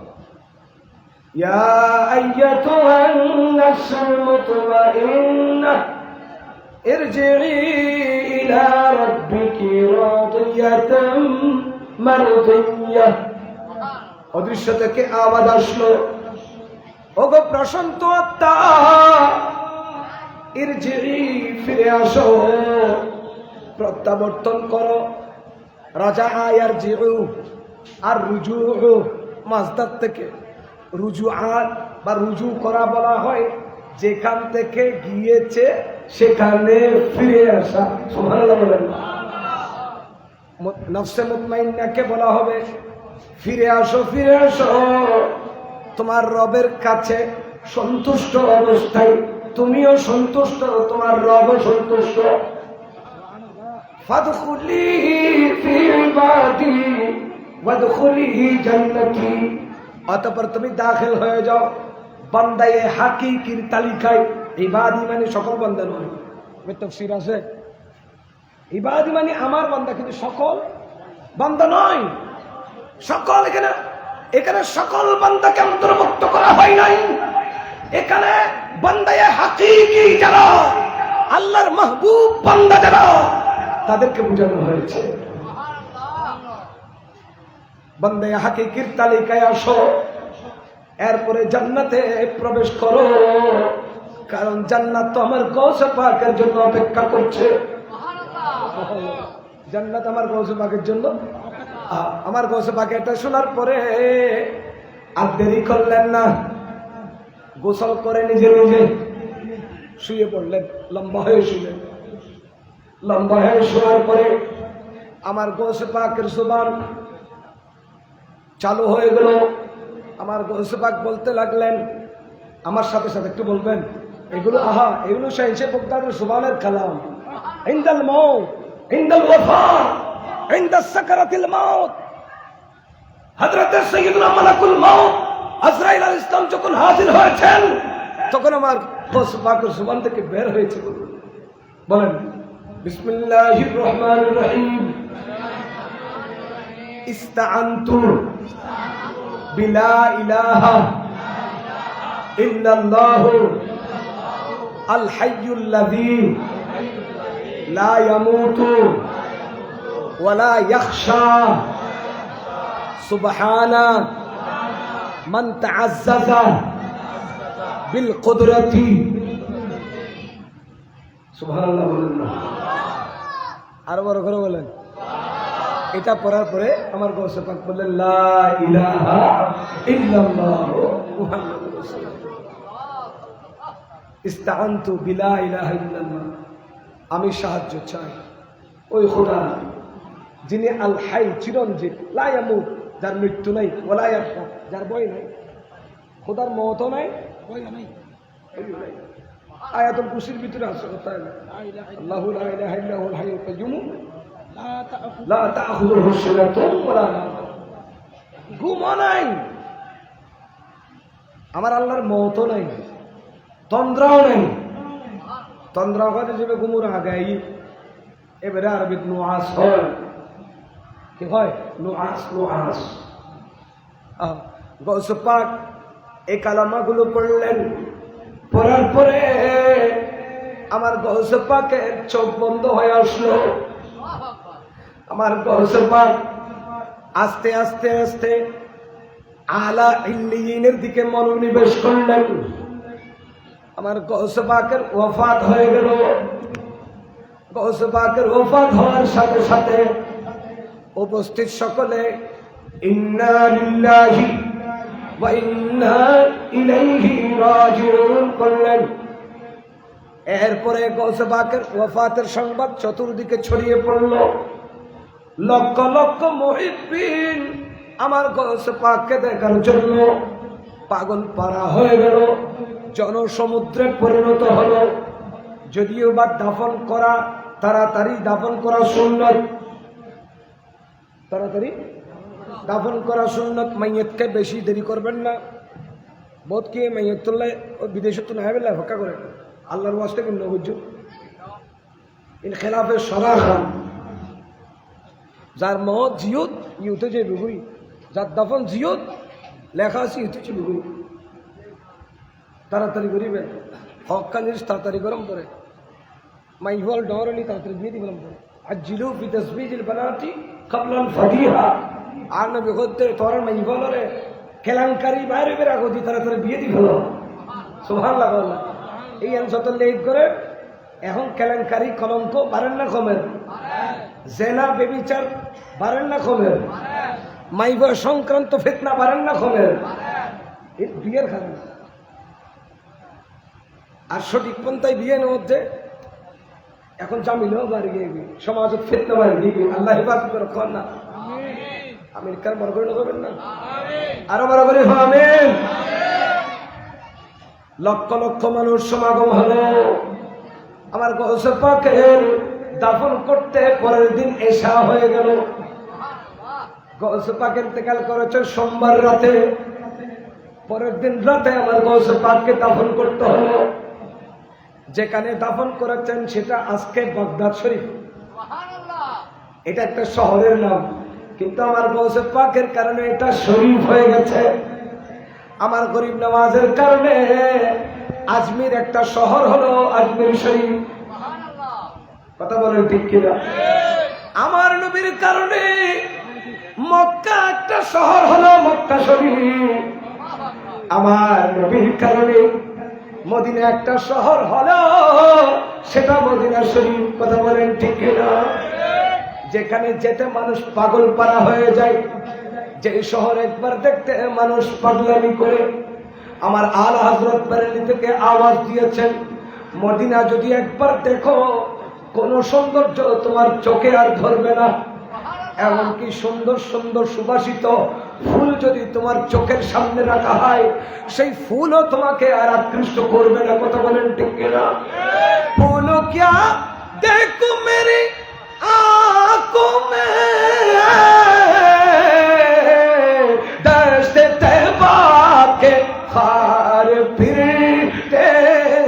ইয়া আইয়াতুহান নাফসুল মুতমাইন্নাহ ইরজিই ইলা রাব্বিকি রাদিয়াতাম মারদিয়াহ। অদৃশ্য থেকে আওয়াজ আসলো, ওগো প্রশান্ত আত্মা, ইরজিই, ফিরে আসো, প্রত্যাবর্তন করো। রাজা আয়ার জিউ আর রুজু, মাসদার থেকে রুজুআত বা রুজু করা বলা হয়, যেখান থেকে গিয়েছে সেখানে ফিরে আসা। সুবহানাল্লাহ বলেন। নফসে মুতমাইন্নাকে বলা হবে ফিরে আসো, ফিরে আসো তোমার রবের কাছে সন্তুষ্ট অবস্থায়। তুমিও সন্তুষ্ট, তোমার রবও সন্তুষ্ট। ফাদখুলি ফি ইবাদি ওয়াদখুলি জান্নাতি। অতঃপর তুমি দাখিল হয়ে যাও বান্দায়ে হাকিকির তালিকায়। ইবাদি মানে সকল বান্দা নয়, তাফসীর আছে। ইবাদি মানে আমার বান্দা, কিন্তু সকল বান্দা নয়। সকল এখানে সকল বান্দাকে অন্তর্ভুক্ত করা হয় নাই। এখানে বান্দায়ে হাকিকি যারা, আল্লাহর মাহবুব বান্দা যারা, তাদেরকে বোঝানো হয়েছে। বান্দায়ে হাকিকির তালিকায় আসো, এরপরে জান্নাতে প্রবেশ করো। কারণ জান্নাত তো আমার গৌসে পাকের জন্য অপেক্ষা করছে। জান্নাত আমার গৌসে পাকের জন্য। আমার গৌসে পাক এটা শোনার পরে আর দেরি করলেন না, গোসল করে নিজে নিজে শুয়ে পড়লেন, লম্বা হয়ে শুলেন। লম্বা হয়ে শোয়ার পরে আমার গৌসে পাকের জবান চালু হয়ে গেল। আমার গৌসে পাক বলতে লাগলেন, আমার সাথে সাথে একটু বলবেন, এগুলো এগুলো শাহিনশাহ বগদাদের জবানের কালাম। ইনদাল মাউত, ইনদাল ওয়াফা, ইনদাস সাকারাতিল মাউত। হযরত সাইয়্যিদুনা মালাকুল মাউত আজরাইল আলাইহিস সালাম যখন হাজির হয়েছেন, তখন আমার গৌসে পাকের জবান থেকে বের হয়েছে, বলেন বিসমিল্লাহির রহমানির রহিম। ইস্তাআনতু বিলা ইলাহা ইল্লাল্লাহু আল হাইয়ুল্লাযী লা ইয়ামুতু ওয়া লা ইয়াখশা সুবহানা মান তাআজ্জাযা বিল কুদরতি। সুবহানাল্লাহ বলেন না? আরো বড় করে বলেন। এটা পড়ার পরে আমার গৌসে পাক বললেন, লা ইলাহা ইল্লাল্লাহ মুহাম্মাদুর রাসূলুল্লাহ। ইস্তাআনতু বিলা ইলাহা ইল্লাল্লাহ, আমি সাহায্য চাই ওই খোদা যিনি আল হাই, চিরঞ্জীব, লা ইয়ামুত, যার মৃত্যু নাই, ওয়া লা ইয়াহশা, যার বয় নাই। খোদার মওতও নাই, বয়ও নাই। আয়াতুল কুরসির ভিতরে আছে কথা, আল্লাহু লা ইলাহা ইল্লা হুয়াল হাইয়ুল কাইয়্যুম লা তাখুযুহু সিনাতুন ওয়া লা নাওম। ঘুমও নাই, আমার আল্লাহর মওতও নাই, তন্দ্রাও নাই। তন্দ্রা হয় যেভাবে ঘুমুর আগাই, এবারে আরবিত নুআস হয়। কি হয়? নুআস, নুআস। গৌসে পাক এই কালামাগুলো পড়লেন। পড়ার পরে আমার গৌসে পাকের চোখ বন্ধ হয়ে আসলো। আমার গৌসে পাক আস্তে আস্তে আস্তে আলা ইল্লিয়িনের দিকে মনোনিবেশ করলেন। আমার গৌসে পাকের ওয়াফাত হয়ে গেল। গৌসে পাকের ওয়াফাত হওয়ার সাথে সাথে উপস্থিত সকলে ইন্না লিল্লাহি ওয়া ইন্না ইলাইহি রাজিউন করলেন। এরপরে গৌসে পাকের ওয়াফাতের সংবাদ চতুর্দিকে ছড়িয়ে পড়ল। লক্ষ লক্ষ মুহিব্বিন আমার গৌসে পাককে দেখার জন্য পাগল পারা হয়ে গেল, জনসমুদ্রে পরিণত হলো। যদিও বা দাফন করা তাড়াতাড়ি দাফন করা সুন্নত, তাড়াতাড়ি দাফন করা সুন্নত। মাইয়তকে বেশি দেরি করবেন না। বোধ কি মাইয়ত তুললে বিদেশে তো না বেলা হকা করে আল্লাহর ওয়াস্তে কিন্তু হুজুর ইন খেলাফে সরাসরি যার মত জিয়ত ইউতে যে লুগুই, যার দাফন জিয়ত লেখা আছে ইউতে যে লুগুই। তাড়াতাড়ি করিবেন, হক্কা জিনিস তাড়াতাড়ি গরম করে। মাইফল ডর আলী তাড়াতাড়ি বিয়ে দিলাম করে আজিলু ফি তাসবিজিল বানাতি ক্বাবলাল ফাদিহা। আর নবী হতে তোর মাইফলরে কেলাঙ্কারি বাইরে বের আগতি তাড়াতাড়ি বিয়ে দি হলো। সুবহানাল্লাহ। এই অংশটা লেট করে এখন কেলেঙ্কারি কলঙ্ক বাড়েন না কমের, জেনা বেবিচার বাড়েন না কমের, মাইবা সংক্রান্ত ফিতনা বাড়েন না কমের। এই বিয়ের কারণে আর সঠিক পন্থায় বিয়ের মধ্যে এখন জামিনও বাড়ি গিয়ে সমাজত ফিতনা বাড়ি গিয়ে আল্লাহ হেফাজত করে রাখেন না। আমেরিকার বরগড় করবেন না, আরো বরাবরই আমিন। লক্ষ লক্ষ মানুষ সমাগম হলো। আমার গৌসে পাকের দাফন করতে পরের দিন এশা হয়ে গেল। গৌসে পাক ইন্তেকাল করেছে সোমবার রাতে। পরের দিন রাতে আমার গৌসে পাককে দাফন করতে হলো। যেখানে দাফন করেছেন সেটা আজকে বাগদাদ শরীফ। এটা একটা শহরের নাম, কিন্তু আমার গৌসে পাকের কারণে এটা শরীফ হয়ে গেছে। আমার গরিব নওয়াজের কারণে আজমির একটা শহর হলো আজমির শরীফ। কথা বলেন ঠিক কিনা? আমার নবীর কারণে মক্কা একটা শহর হলো মক্কা শরীফ। আমার নবীর কারণে মদিনা একটা শহর হলো, সেটা মদিনা শরীফ। কথা বলেন ঠিক কিনা? যেখানে যেতে মানুষ পাগল পারা হয়ে যায়, যে শহর একবার দেখতে মানুষ পাগলামি করে। আমার আলা হযরত বেরেলী থেকে আওয়াজ দিয়েছেন, মদিনা যদি একবার দেখো কোন সৌন্দর্য তোমার চোখে আর ধরবে না। এমনকি সুন্দর সুন্দর সুবাসিত ফুল যদি তোমার চোখের সামনে রাখা হয়, সেই ফুলও তোমাকে আর আকৃষ্ট করবে না। কথা বলেন ঠিক কিনা? ফুলও ক্যা দেখো মেরি आंखों में दश्त तैबा के खार फिरते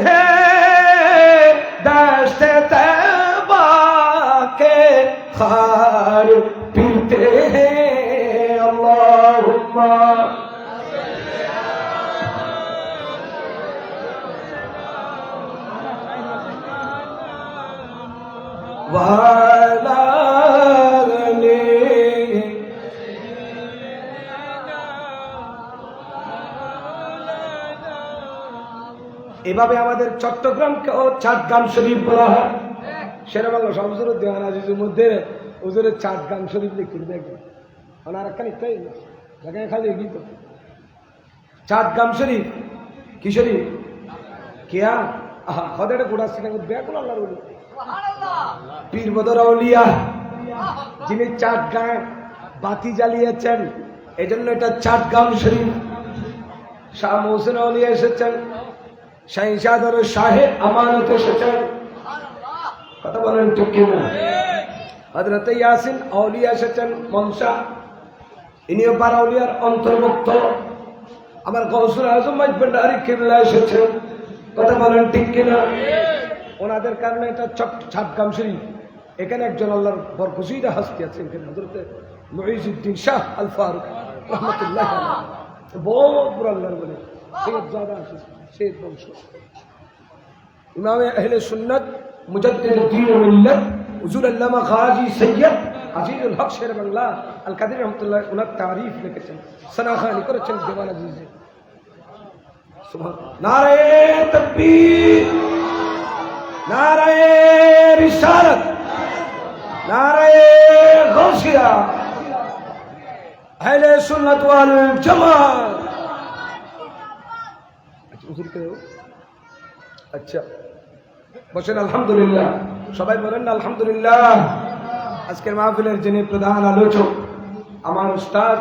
हैं, दश्त तैबा के खार फिरते हैं। अल्लाहुम्मा এভাবে আমাদের চট্টগ্রামকেও চাটগাম শরীফ বলা হয়। সেরা বাংলা সবজুর দেওয়ান আজিজের মধ্যে ওজোরের চাটগাম শরীফ লিখে দেখবেন। আর একটা লিখতে জায়গায় খালি এগিয়ে তো চাটগাম শরীফ। কি শরীফ? কেয়া হদের গোড়া সিনে ব্যাকুল আল্লাহর বলি পীর বদর আউলিয়া, যিনি চাটগাঁয়ে বাতি জ্বালিয়েছেন, এই জন্য এটা চাটগাম শরীফ। শাহ মহসিন আউলিয়া এসেছেন, শাহিনশাহর শাহে আমানত এসেছেন। কথা বলেন ঠিক কিনা? হযরত ইয়াসিন আউলিয়া এসেছেন মনসা, ইনিও বারাউলিয়ার অন্তর্ভুক্ত। আমার গৌসুল আজম মাইজভান্ডারী কিবলা এসেছেন। কথা বলেন ঠিক কিনা? ওনাদের কারণে এটা চাটগাম শরীফ। এখানে একজন আল্লাহর বরগুজিদা হাস্তি আছেন, এখানে হযরত মুঈজউদ্দিন শাহ আল ফারুক রহমাতুল্লাহ আলাইহি, বহুত বড় আল্লাহর বলি। সৈয়দজাদা আছে, সৈয়দ বংশ। ইমামে আহলে সুন্নাত মুজাদ্দিদ দ্বীন ও মিল্লাত হুজুর আল্লামা গাজী সৈয়দ আজিজুল হক শের বাংলা আল কাদির রহমতুল্লাহ ওনার তারিফ লিখেছেন, সনাখানি করেছেন দেওয়ান আজিজে। নারে তাকবীর, নারে রিসালাত, নারে গাউসিয়া, আহলে সুন্নাত ওয়াল জামাত। আচ্ছা বসেন। আলহামদুলিল্লাহ, সবাই বলেন না আলহামদুলিল্লাহ। আজকের মাহফিলের যিনি প্রধান আলোচক, আমার উস্তাদ,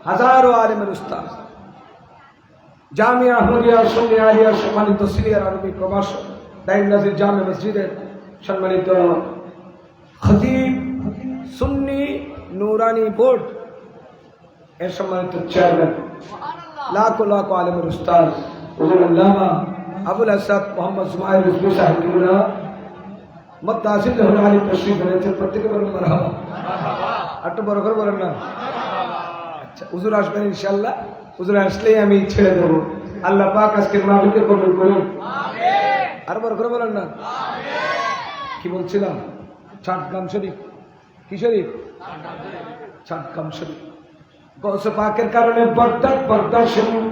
হাজারো আলেমের উস্তাদ, জামিয়া আহমদিয়া সুন্নি আলিয়ার সম্মানিত সিনিয়র আরবি প্রভাষক, দাইম নাজির জামে মসজিদের সম্মানিত খতিব, সুন্নি নুরানি বোর্ড এর সম্মানিত চেয়ারম্যান, লাখো লাখো আলেমের উস্তাদ হুজুর আল্লামা আবুল আসাদ মোহাম্মদ জুমাইর রিজভী সাহেব কিবলা মদ্দাসিল হল আলী তশরিফ এনেছেন। প্রত্যেকে বলেন মারহাবা। একটু বড় করে বলেন না। আচ্ছা, হুজুর আসবেন ইনশাআল্লাহ। হুজুর আসলেই আমি ছেড়ে দেব। আল্লাহ পাক আজকের মাহফিলকে কবুল করুন। আর বড় করে বলেন না। কি বলছিলাম? চাটগাম শরীফ। কি শরীফ? চাটগাম শরীফ। গৌসে পাকের কারণে বগদাদ, বগদাদ শরীফ,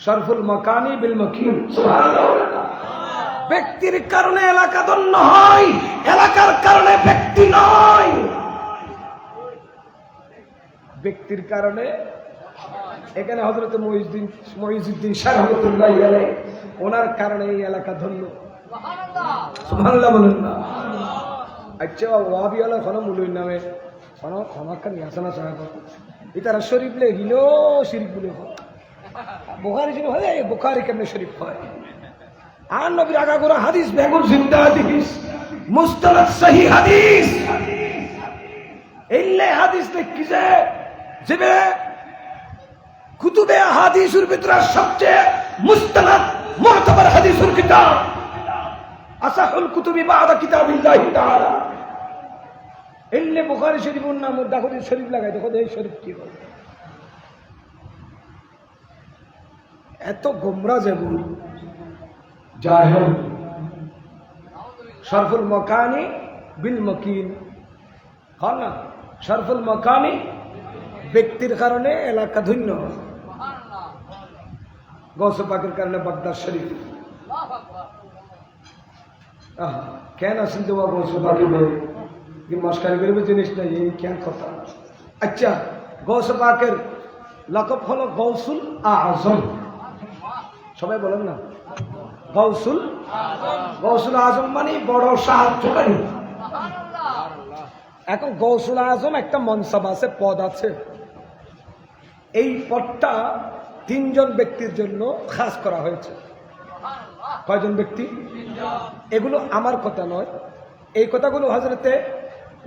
শরফুল মাকানি বিল মকিন। সুবহানাল্লাহ। ব্যক্তির কারণে এলাকা ধন্য হয়, এলাকার কারণে ব্যক্তি নয়। ব্যক্তির কারণে এখানে হযরত মুইজউদ্দিন শাহ রহমাতুল্লাহি আলাইহি, ওনার কারণে এই এলাকা ধন্য। সুবহানাল্লাহ বলেন না। আচ্ছা, ওয়াহাবিয়ালা খানা মুলুই নামে খানা খামাক্কা নিয়াসানা সাহেব ইতারা শরীফ লে গিলো শরীফ বলে বুখারী শরীফ হয়, বুখারী কেমনে শরীফ হয়? আর নবীর আগাগোড়া হাদিস, বেগুন জিন্দা হাদিস, মুস্তানাদ সহিহ হাদিস। এইলে হাদিস লিখিছে যে কুতুবে হাদিসের ভিতরে সবচেয়ে মুস্তানাদ মুতাবার হাদিসের কিতাব, আসাহুল কুতুবি বাদা কিতাবিল্লাহি তাআলা। এইলে বুখারী শরীফের নাম দেখো, শরীফ লাগাই দেখো, এই শরীফ কি বলে? এত গোমরা যেগুলো জাহেল। শরফুল মাকানি বিল মকিন, হয় না? শরফুল মাকানি ব্যক্তির কারণে এলাকা ধন্য, গৌসে পাকের কারণে বাগদাদ শরীফ। কেন আসেন দেওয়া গৌসে পাকে মস্কারি বেরোবে জিনিস নাই, এই কেন কথা? আচ্ছা, গৌসে পাকের লকব হলো গৌসুল আজম। সবাই বলেন না গৌসুল। গৌসুল আজম মানে বড় সাহায্যকারী। এখন গৌসুল আজম একটা মনসাব আছে, পদ আছে। এই পদটা তিনজন ব্যক্তির জন্য খাস করা হয়েছে। কয়জন ব্যক্তি? এগুলো আমার কথা নয়, এই কথাগুলো হযরতে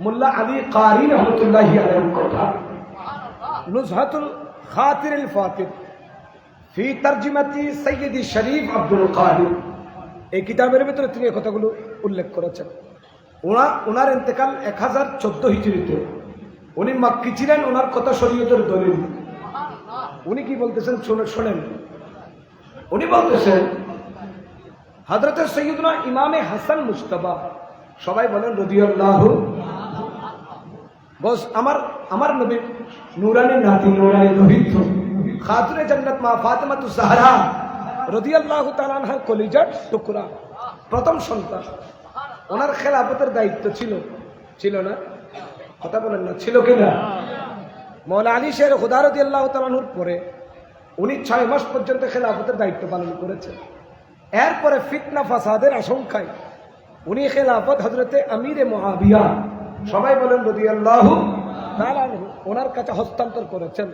মোল্লা আলী কারি রহমাতুল্লাহি আলাইহির কথা। নুজহাতুল খাতিরুল ফাতির ফি তরজমাতি সৈয়দ শরীফ আব্দুল কাদের, এই কিতাবের ভিতরে তিনি এই কথাগুলো উল্লেখ করেছেন। ওনার ইন্তেকাল 1014 হিজরিতে। উনি মক্কি ছিলেন, ওনার কথা শরীয়তের দলিল। উনি কি বলতেছেন শোনেন। উনি বলতেছেন হযরত সৈয়দনা ইমামে হাসান মুজতবা, সবাই বলেন রাদিয়াল্লাহু। বস আমার নবী নূরানী নাতি, নূরানী দহিত খাতুনে জান্নাত মা ফাতেমাতুজ জাহরা রাদিয়াল্লাহু তাআলা আনহার কলিজার টুকরা, প্রথম সন্তান। ওনার খেলাফতের দায়িত্ব ছিল না? কথা বলেন না, ছিল কিনা? মওলা আলী শের খুদা রাদিয়াল্লাহু তাআলা আনহুর পরে উনি 6 মাস পর্যন্ত খেলাফতের দায়িত্ব পালন করেছেন। এরপরে ফিতনা ফাসাদের আশঙ্কায় উনি খেলাফত হযরতে আমিরে মুআবিয়া, সবাই বলেন রাদিয়াল্লাহু তাআলা আনহু, ওনার কাছে হস্তান্তর করেছেন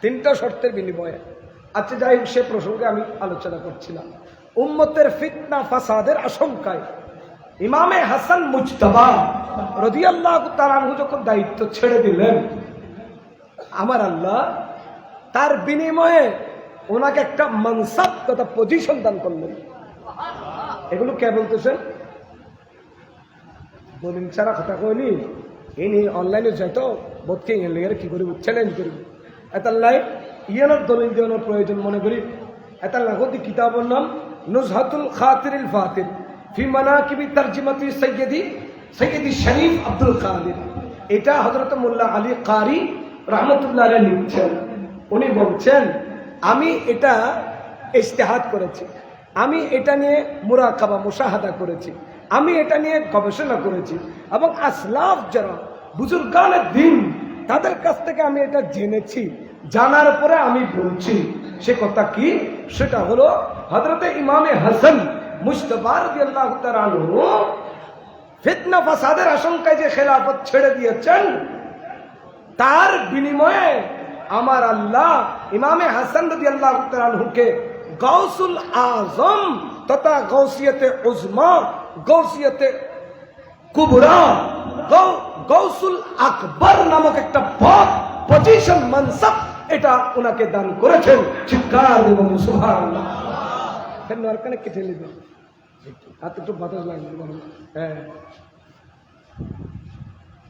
3টা শর্তের বিনিময়ে। আচ্ছা, যাই হোক, সে প্রসঙ্গে আমি আলোচনা করছিলাম। উম্মতের ফিতনা ফাসাদের আশঙ্কায় ইমামে হাসান মুজতবা রাদিয়াল্লাহু তাআলা আনহু যখন দায়িত্ব ছেড়ে দিলেন, আমার আল্লাহ তার বিনিময়ে ওনাকে একটা মানসাব তথা পজিশন দান করলেন। এগুলো কে বলতেছেন? দলিল ছাড়া কথা কইনি। ইনি অনলাইনে যাইতো বোধকে কি করিব, চ্যালেঞ্জ করিব। এতাল্লাই ইয়ানোর দলিল দেওয়ানোর প্রয়োজন মনে করি এটা লাগতি কিতাবের নাম নুজহাতুল খাতিরিল ফাতির ফি মানাকিবি তারজিমাতি সৈয়দি শরীফ আব্দুল কাদের। এটা হযরত মোল্লা আলী কারি রহমতুল্লাহ আলাইহি লিখছেন। উনি বলছেন, আমি এটা ইজতিহাদ করেছি, আমি এটা নিয়ে মুরাকাবা মুশাহাদা করেছি, আমি এটা নিয়ে গবেষণা করেছি, এবং আসলাফ যারা বুজুর্গানের দিন তাদের কাছ থেকে আমি এটা জেনেছি। জানার পরে আমি বলছি, সে কথা কি? সেটা হলো হযরতে ইমামে হাসান মুজতবা রাদিয়াল্লাহু তাআলা আনহু ফিতনা ফাসাদের আশঙ্কায় যে খেলাফত ছেড়ে দিয়েছেন, তার বিনিময়ে আমার আল্লাহ ইমামে হাসান রাদিয়াল্লাহু তাআলা আনহুকে গৌসুল আজম তথা গৌসিয়তে উজমা, গৌসিয়তে কুবরা, গৌসুল আকবর নামক একটা পদ, পজিশন, মানসাব এটা ওনাকে দান করেছেন। চিৎকার দেব সুবহানাল্লাহ। কেন নরকানে কেটে নেবেন আর একটু বাতাস লাগবে। হ্যাঁ,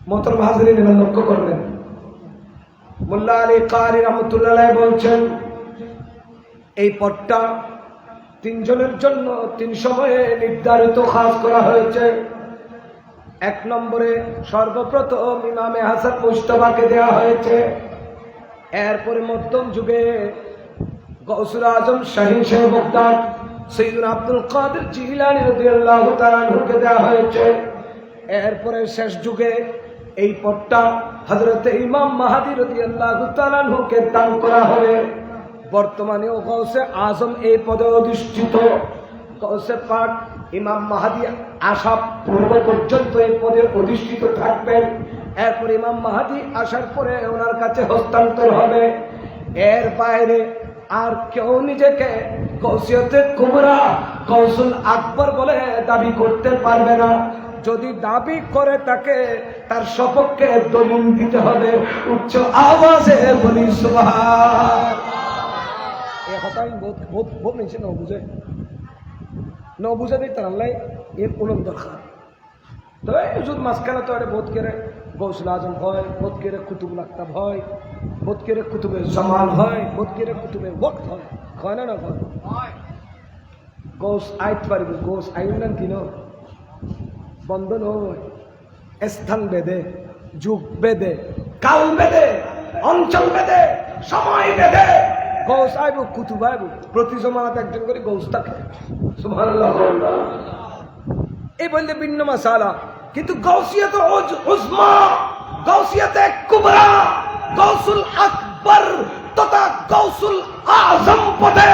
মোহতরম হাজিরিন, এবার লক্ষ্য করবেন, মোল্লা আলী কারি রহমতুল্লাহ আলাইহি বলছেন, এই পদটা তিনজনের জন্য তিন সময়ে নির্ধারিত খাস করা হয়েছে। এক নম্বরে সর্বপ্রথম ইমামে হাসান মুজতবাকে দেওয়া হয়েছে। এরপরে মধ্যম যুগে গৌসুল আজম শাহীন শাহ বাগদাদ সৈয়দুনা আব্দুল কাদের জিলানী রাদিয়াল্লাহু তাআলা আনহুকে দেওয়া হয়েছে। এরপরে শেষ যুগে এই পদটা হযরতে ইমাম মাহদী রাদিয়াল্লাহু তাআলা আনহুকে দান করা হবে। বর্তমানেও গৌসে আজম এই পদে অধিষ্ঠিত। গৌসে পাক ইমাম মাহদী আসা পূর্ব পর্যন্ত এই পদে অধিষ্ঠিত থাকবেন। এরপর ইমাম মাহদী আসার পরে ওনার কাছে হস্তান্তর হবে। এর বাইরে আর কেউ নিজেকে গৌসিয়তে কুবরা, গৌসুল আকবর বলে দাবি করতে পারবে না। যদি দাবি করে তাকে, তার সপক্ষে দলিল দিতে হবে। উচ্চ আওয়াজে বলি সুবহান। এই কথাই বহুত নিচে বুঝে দিই তার আল্লাহ এর উলম দরকার। তো হুজুর মাঝখানে তো এটা বোধ করে গৌসুল আজম হয়, বোধ করে কুতুবুল আকতাব হয়, বোধ করে কুতুবের জামাল হয়, বোধ করে কুতুবের ওয়াক্ত হয়। হয় না? না হয়। গৌস আইতে পারবে, গৌস আইন কিন বন্ধ নয়। স্থান বেদে, যুগ বেদে, কাল বেদে, অঞ্চল বেদে, সময় বেদে গৌস আইব, কুতুব আইব। প্রতি জমানাতে একজন করে গৌস থাকে। সুবহানাল্লাহ। এই বললে ভিন্ন মাসালা, কিন্তু গৌসিয়তে উজমা, গৌসিয়তে কুবরা, গৌসুল আকবর তথা গৌসুল আজম পদে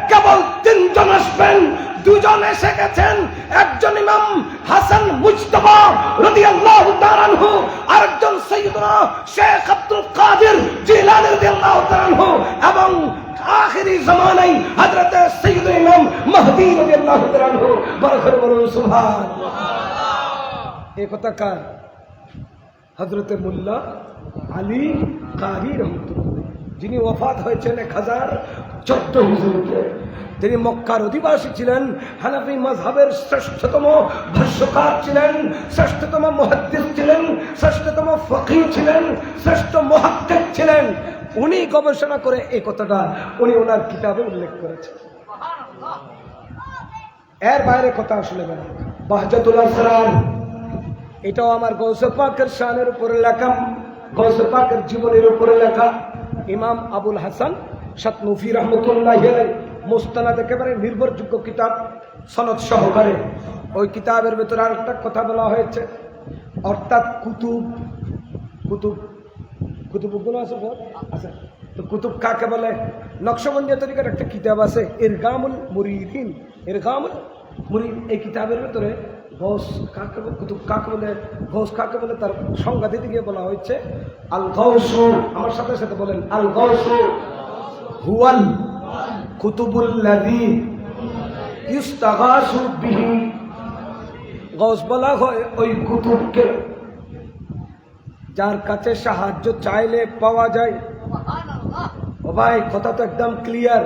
কেবল তিনজন আসবেন। দুজন এসে গেছেন, একজন ইমাম হাসান মুজতবা রাদিয়াল্লাহু তাআলা আনহু, আরেকজন সাইয়্যিদুনা শেখ আব্দুল কাদের জিলানী রাদিয়াল্লাহু তাআলা আনহু, এবং আখিরি জামানায় হযরত সাইয়্যিদুল ইমাম মাহদী রাদিয়াল্লাহু তাআলা আনহু। বরকত বলুন সুবহানাল্লাহ। এই কথা কার? হযরতে মোল্লা আলী কারি রহমতুল্লাহ, যিনি ওফাত হয়েছেন 1014 হিজরিতে। তিনি মক্কার অধিবাসী ছিলেন, হানাফি মাযহাবের শ্রেষ্ঠতম ভাষ্যকার ছিলেন, শ্রেষ্ঠতম মুহাদ্দিস ছিলেন, শ্রেষ্ঠতম ফকিহ ছিলেন, শ্রেষ্ঠ মুহাক্কিক ছিলেন। উনি গবেষণা করে এই কথাটা উনি ওনার কিতাবে উল্লেখ করেছেন। এর বাইরে কথা আসলে না। বাহজাতুল আসরার এটাও আমার গৌসে পাকের শানের উপরে লেখা, গৌসে পাকের জীবনের উপরে লেখা। ইমাম আবুল হাসান শাতনুফি রহমতুল্লাহ আলাইহি মুস্তানাদ একেবারে নির্ভরযোগ্য কিতাব, সনদ সহকারে। ওই কিতাবের ভেতরে আরেকটা কথা বলা হয়েছে, অর্থাৎ কুতুবগুলো আছে। আচ্ছা, তো কুতুব কাকে বলে? নকশবন্দিয়া তরিকার একটা কিতাব আছে, ইরগামুল মুরিদিন, ইরগামুল মুরিদ। এই কিতাবের ভেতরে গৌস কাকে, কুতুব কাকে বলে, গৌস কাকে বলে তার সংজ্ঞা দিতে গিয়ে বলা হয়েছে, আল গৌসু, আমার সাথে সাথে বলেন, আল গৌসু হুয়াল কুতুবুল্লাযী ইস্তাগাসু বিহি। গৌস বলা হয় ওই কুতুবকে যার কাছে সাহায্য চাইলে পাওয়া যায়। ও ভাই, কথা তো একদম ক্লিয়ার।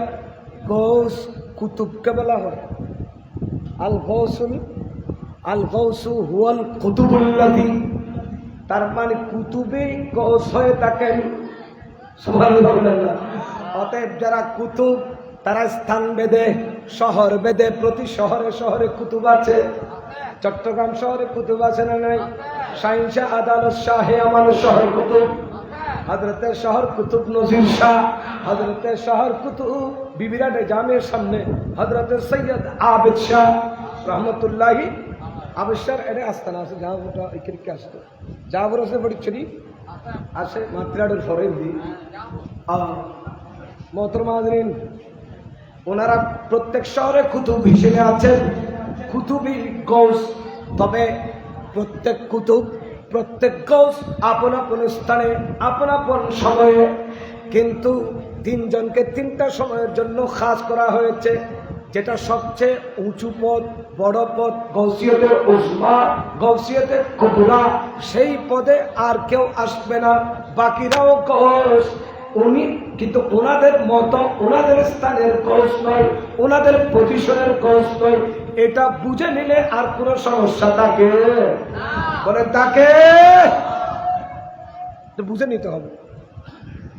গৌস কুতুবকে বলা হয়। আল গৌসু হুয়াল কুতুবুল্লাযী, তার মানে কুতুবে গৌস হয়ে থাকেন। সুবহানাল্লাহ। অতএব যারা কুতুব তারা স্থান বেদে, শহর বেদে, প্রতি শহরে শহরে কুতুব আছে। চট্টগ্রাম শহরে কুতুব আছে না নাই? শাহিনশা আদালত শাহে আমার শহর কুতুব, হযরতে শহর কুতুব নজির শাহ, হযরতে শহর কুতুব বিবিরাটে জামের সামনে হযরতে সৈয়দ আবিদ শাহ রহমতুল্লাহি আবিদ শাহ এর আস্তানা আছে। জাহাবুটা ইকরিকে আসতো, জাহাবুর আছে বড়ি ছড়ি আছে মাত্রাডের ফরেন দি মোহতরম হাজরিন। ওনারা প্রত্যেক শহরে কুতুব হিসেবে আছেন, কুতুবী গৌস। তবে প্রত্যেক কুতুব, প্রত্যেক গৌস আপন আপন স্থানে, আপন আপন সময়ে, কিন্তু তিনজনকে তিনটা সময়ের জন্য খাস করা হয়েছে। যেটা সবচেয়ে উঁচু পদ, বড় পদ, গৌসিয়তে উজমা, গৌসিয়তে কুবরা, সেই পদে আর কেউ আসবে না, বাকিরাও গৌস। উনি কিন্তু ওনাদের মতো, ওনাদের স্থানের গৌস নয়, ওনাদের পজিশনের গৌস নয়। এটা বুঝে নিলে আর কোনো সমস্যা থাকে বলে তাকে বুঝে নিতে হবে।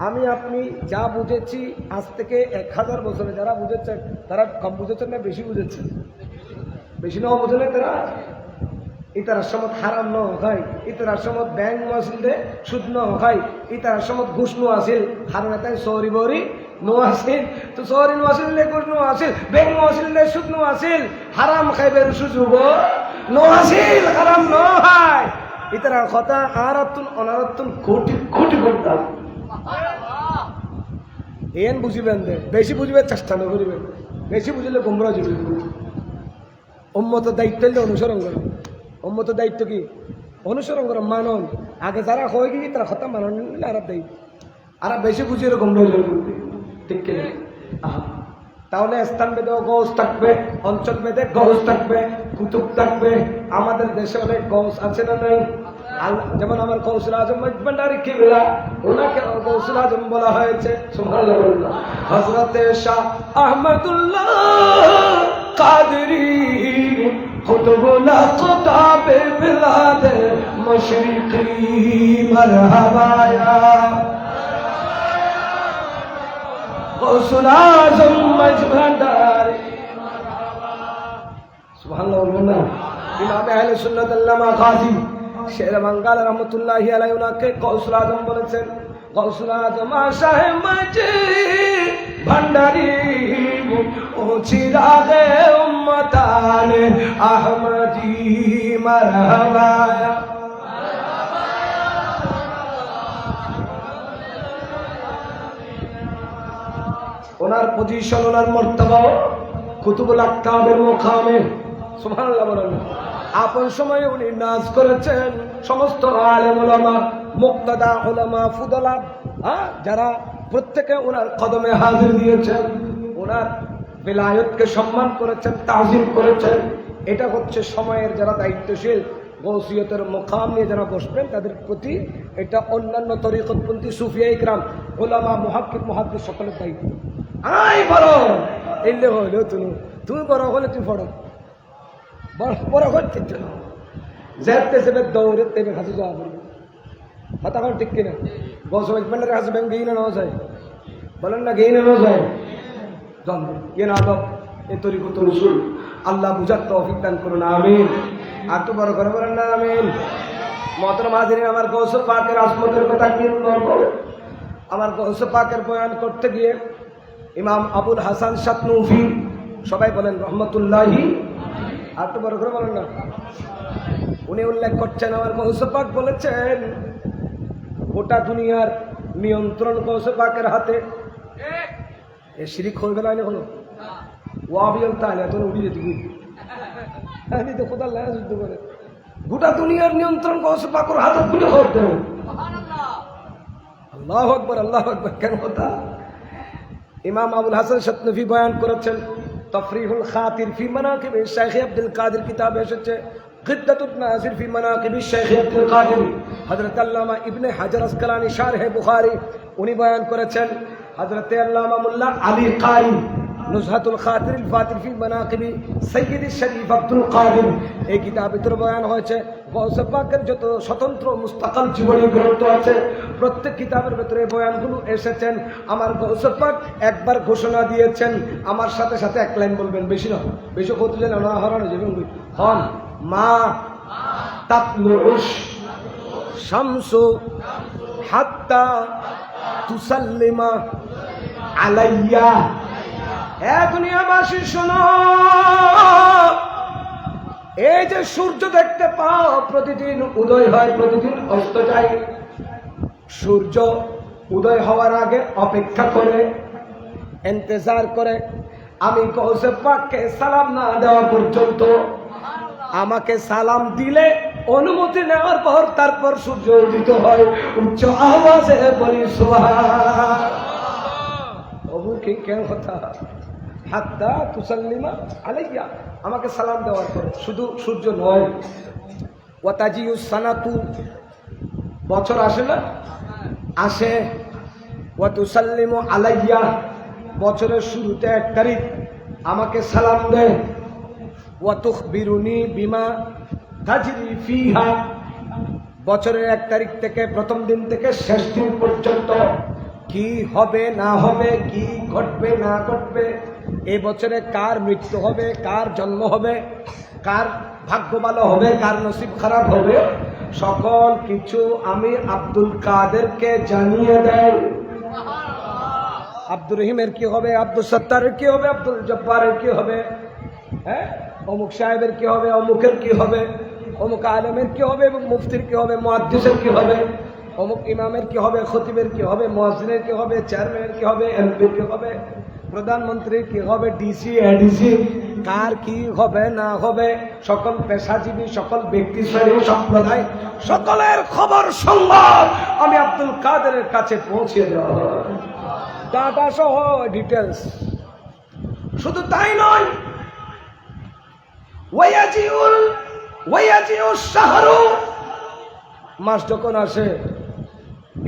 আমি আপনি যা বুঝেছি আজ থেকে 1000 বছরে, যারা বুঝেছেন তারা কম বুঝেছেন না বেশি বুঝেছেন? বেশি না বুঝে না তারা। ইতার সমত হারাম ন হয়, ইতার সমত ব্যাংক আসিলে সুদ ন হয়, ইতার সমত ঘুষ নো আসিল, হারাম তাই সরি বরি নো আসিল, তো সরি নো আসিলে ঘুষ নো আসিল, ব্যাংক নো আসিলে সুদ নো আসিল, হারাম খাইবের সুযোগ নো আসিল, হারাম ন হয়। ইতার কথা আরাতুন অনারাতুন কোটি কোটি করতাম। এন বুঝিবেন দে, বেশি বুঝবে চেষ্টা না করিবেন, বেশি বুঝলে গুমরা যাবে। উম্মতের দায়িত্ব হলে অনুসরণ করো। উম্মতের দায়িত্ব কি? অনুসরণ করো, মানন। আগে যারা হয়ে গিয়ে তারা কথা মানন নিলে আর দায়িত্ব, আর বেশি বুঝিয়ে গুমরা যাবে। ঠিক কিনা? তাহলে স্থান বেদে গৌস থাকবে, অঞ্চল বেদে গৌস থাকবে, কুতুব থাকবে। আমাদের দেশে অনেক গৌস আছে না নাই? যেমন আমার গৌসুল আজম ভান্ডারী কিবলা, ওনাকে গৌসুল আজম বলা হয়েছে। সুবহানাল্লাহ। হযরতে শাহ আহমদুল্লাহ কাদরি কুতুবুল কুতাবে বিলাদে মশরিকি মারহাবা ইয়া গৌসুল আজম ভান্ডারী। সুবহানাল্লাহ। ইমাম আহলে সুন্নাত আল্লামা গাজী শের বাঙ্গাল রহমতুল্লাহি আলাইহি ওনাকে গৌসুল আজম বলেছেন। গৌসুল আজম শাহে মজিদ ভান্ডারী ও চিরাগে উম্মতানে আহমদি মারহাবা। ওনার পজিশন, ওনার মর্তবা কুতুবুল আকতাবের মুকামে। সুবহানাল্লাহ বলেন। আপন সময়ে উনি নাজ করেছেন সমস্ত আলেম উলামা, মুক্তাদা উলামা, ফুদলা, যারা প্রত্যেকে ওনার কদমে হাজির দিয়েছেন, ওনার বেলায়েতকে সম্মান করেছেন, তাজিম করেছেন। এটা হচ্ছে সময়ের যারা দায়িত্বশীল, গৌসিয়তের মুকাম নিয়ে যারা বসবেন তাদের প্রতি এটা অন্যান্য তরিকতপন্থী সুফিয়া ইকরাম, উলামা, মুহাক্কিক, মুহাদ্দিস সকলের দায়িত্ব। আই বড় এলে হইলো তুমি বড় হলে তুমি পড়ো, বড় হচ্ছে না যেতে সেবে দৌড়ে তেমনি হাসি যাওয়া বলবে কথা এখন ঠিক কিনা? গৌসম ইকবালের কাছে ব্যাংক গেই না যায়, বলেন না গেই না যায়, জানবে কে না আদব এ তরিকত রসুল। আল্লাহ বুঝার তৌফিক দান করুন, আমিন। আর তো বড় করে বলেন না আমিন। মোহতরম হাজিরিন, আমার গৌসে পাকের আজমতের কথা কি বলবো? আমার গৌসে পাকের বয়ান করতে গিয়ে ইমাম আবুল হাসান শাতনুফি, সবাই বলেন রহমতুল্লাহি, আর তো বড় করে বলেন না, উনি উল্লেখ করছেন আমার গৌসে পাক বলেছেন গোটা দুনিয়ার নিয়ন্ত্রণ গৌসে পাকের হাতে। এ শিরিক হয়ে গেল হলো ওয়াবিয়াল তাহলে তোর উড়ি যেতে আমি তো কোথাও লেখা যুদ্ধ করে গোটা দুনিয়ার নিয়ন্ত্রণ গৌসে পাকের হাতে তুলে ধরতে হবে। আল্লাহু আকবার, আল্লাহু আকবার। কেন কথা? ইমাম আবুল হাসান শাতনুফি বয়ান করেছেন তফরিহুল খাতির ফি মানাকিব শাইখ আব্দুল কাদের কিতাবে এসেছে খিদ্দাতুন নাসির ফি মানাকিব শাইখ আব্দুল কাদের। হযরত আল্লামা ইবনে হাজার আসকালানী শারহে বুখারী উনি বয়ান করেছেন। হযরত আল্লামা মোল্লা আলী কারি নুজহাতুল খাতিরিল ফাতির ফি মানাকিবি সাইয়্যিদ শরীফ আব্দুল কাদির। এই কিতাবের ভিতরে বয়ান হয়েছে গৌসে পাকের যত স্বতন্ত্র মুস্তাকিল জীবনী গ্রন্থ আছে প্রত্যেক কিতাবের ভিতরে বয়ানগুলো এসেছেন। আমার গৌসে পাক একবার ঘোষণা দিয়েছেন, আমার সাথে সাথে এক লাইন বলবেন, বেশি না, বেশি কত যেন না হারানো যাবেন হন। মা তাতলুউশ শামসু হাত্তা তুসাল্লিমা আলাইয়া। এ দুনিয়াবাসী শোনো, এই যে সূর্য দেখতে পাও প্রতিদিন উদয় হয়, প্রতিদিন অস্ত যায়। সূর্য উদয় হওয়ার আগে অপেক্ষা করে, ইন্তজার করে, আমি গৌসে পাককে সালাম না দেওয়া পর্যন্ত। আমাকে সালাম দিলে অনুমতি নেওয়ার পর তারপর সূর্য উদিত হয়। উচ্চ আওয়াজে বলি সুবহান। ওবু কি কেন কথা হাত্তা তুসাল্লিমা আলাইয়া, আমাকে সালাম দেওয়ার পর। শুধু সূর্য নয়, ওয়াতাজিউস সানাতু, বছর আসে না, আসে। ওয়া তুসাল্লিমু আলাইয়া, বছরের শুরুতে 1 তারিখ আমাকে সালাম দেয়। ওয়া তুখবিরুনি বিমা তাজরি ফিহা, বছরের 1 তারিখ থেকে প্রথম দিন থেকে শেষ দিন পর্যন্ত কি হবে না হবে, কি ঘটবে না ঘটবে, এই বছরে কার মৃত্যু হবে, কার জন্ম হবে, কার ভাগ্য ভালো হবে, কার নসিব খারাপ হবে, সকল কিছু আমি আব্দুল কাদেরকে জানিয়ে দেয়। আব্দুর রহিমের কি হবে, আব্দুল সত্তারের কি হবে, আব্দুল জব্বারের কি হবে, হ্যাঁ, অমুক সাহেবের কি হবে, অমুকের কি হবে, অমুক আলেমের কি হবে, এবং মুফতির কি হবে, মুহাদ্দিসের কি হবে, অমুক ইমামের কি হবে, খতিবের কি হবে, মুয়াজ্জিনের কি হবে, চেয়ারম্যানের কি হবে, এমপির কি হবে, প্রধানমন্ত্রীর কি হবে, ডিসি এডিসি, কার কি হবে না হবে, সকল পেশাজীবী, সকল ব্যক্তি শ্রেণী সম্প্রদায় সকলের খবর সংবাদ আমি আব্দুল কাদেরের কাছে পৌঁছে দেওয়া, ডাটা সহ ডিটেলস। শুধু তাই নয়, ওয়ায়াজিউস শাহরু, মাস যখন আসে,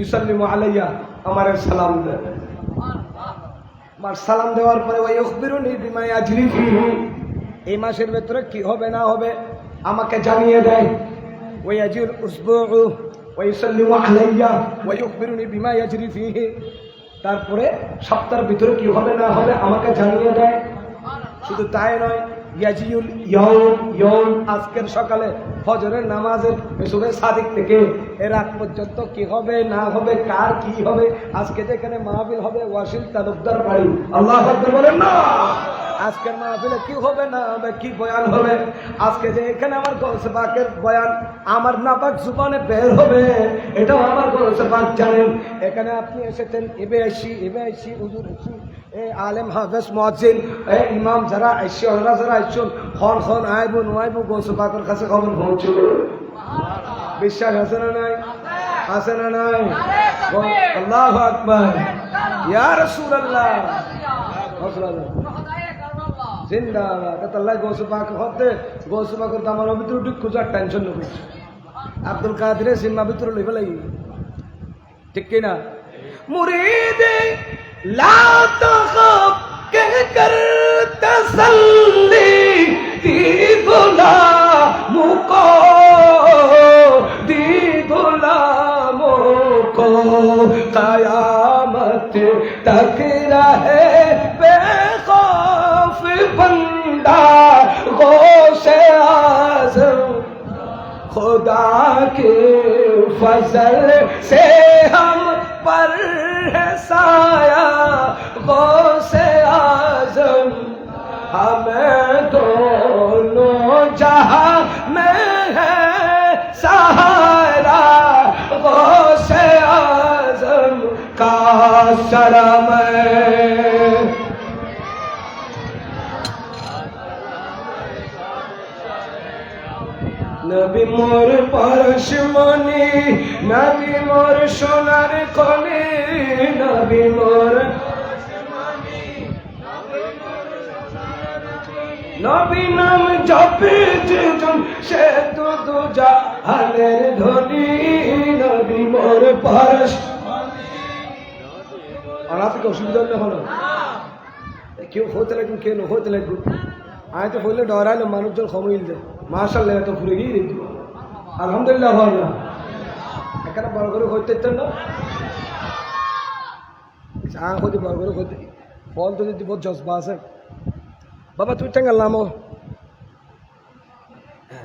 ইউসাল্লিমু আলাইয়া, আমারে সালাম দেয়। মাস সালাম দেওয়ার পরে ওয়ায়ুখবিরুনি বিমা ইয়াজরি ফিহি, এই মাসের ভেতরে কি হবে না হবে আমাকে জানিয়ে দেয়। ওয়ায়াজিউল উসবুউ ওয়ায়ুসাল্লিমু আলাইয়া ওয়ায়ুখবিরুনি বিমা ইয়াজরি ফিহি, তারপরে সপ্তাহের ভিতরে কি হবে না হবে আমাকে জানিয়ে দেয়। শুধু তাই নয়, ইয়াজিউল ইয়াউম, আজকের সকালে ফজরের নামাজের সুবহে সাদিক থেকে এর আগ পর্যন্ত কি হবে না হবে, কার কি হবে, আজকে যেখানে মাহফিল হবে ওয়াসিল তালুকদার বাড়ি, আল্লাহু আকবার বলেন না, আজকের মাহফিলে কি হবে না হবে, কি বয়ান হবে, আজকে যে এখানে আমার গৌসে পাকের বয়ান আমার নাপাক জুবানে বের হবে, এটাও আমার গৌসে পাক জানেন। এখানে আপনি এসেছেন, এবে আইসি হুজুর আইসি, আলেম হাফেজ মুয়াজ্জিন ইমাম যারা আইসি, ওরা যারা আইসুন খন আইবু নুয়াইবু গৌসে পাকের কাছে খবর পৌঁছল। বিশ্বাস আছে না নাই? আছে না নাই? আল্লাহু আকবার, ইয়া রাসূলুল্লাহ জিন্দাবাদ। আল্লাহ গৌসে পাক হতে গৌসে পাকের দামার ভিতরে ঢুক খুঁজার টেনশন নেই। আব্দুল কাদের সিনেমা ভিতরে লইবে লাগি, ঠিক কিনা? মুরিদে লা তাখাফ কে কর তাসাল্লি দি গুলামুকো, দি গুলামুকো কয়ামত তক রহে বেখौफ बंदा गौसे आज़म, खुदा के फजल से हम पर है साया, गौसे आज़म हमें दोनों जहां में है सहारा, गौसे आज़म का शरम নবী মোর পরশমণি, নবী মোর সোনার কলি, নবী মোর নবী নাম জপে যেজন সে তো দু জাহানের ধনী, নবী মোর পরশমণি। আর আপনি অসুবিধা হলো কেউ হতে লাগবে কেউ হতে লাগবে আমি তো বললে ডরাইলো মানুষজন কমিল দেয় মাশাআল্লাহ এত ফুরে গিয়ে দিত আলহামদুলিল্লাহ ভালো এখানে বড় করে হইতে না হতে বড় করে হতে ফল তো যদি বহুত জজবা আছে বাবা তুই টাঙ্গাল নামো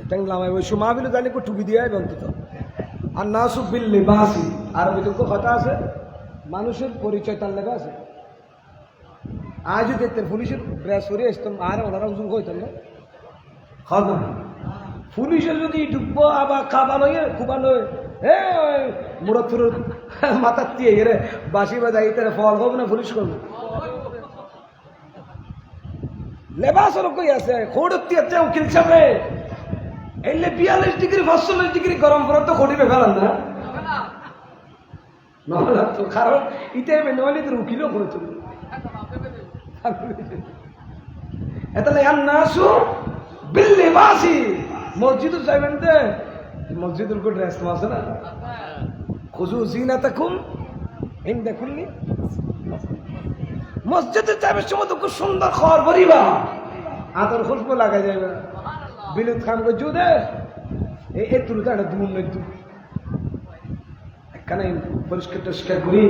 টাঙ্গাল নামাই ওই সময় বিলে জানি কো টুপি দিয়ে অন্তত আর নাসু বিল লিবাসি আর ভিতর কথা আছে মানুষের পরিচয় তার লেগে আছে আজও দেখতেন পুলিশের ড্রেস করে আসতাম আর ওনারা উজুর হইতেন না খাওয়া পুলিশের যদি ডুববো আবার খাবার নয় খুবা নয় হে মুরত ফুরত মাথার দিয়ে রে বাসি বাজাই তারা ফল হোক না পুলিশ করবো লেবাস ওর কই আছে খোড়তি আছে উকিল সাহেব এলে 42 ডিগ্রি 45 ডিগ্রি গরম পড়ে তো খড়িবে ফেলান না না তো কারণ ইতে নইলে তো উকিলও করে চলবে এতালে আন্নাসু বিল লিবাসি মসজিদ যাবেন তে মসজিদের কো ড্রেস তো আছে না খুজু জিনাতাকুম ইনদা কুল্লি মসজিদে যাবে সময় তো খুব সুন্দর খবর বরিবা আতর খুশবু লাগা যাবে বিলুত খান কো জুদে এই এতুল দাঁড়া দুম নেতু এখানে পরিষ্কার টস্কার করি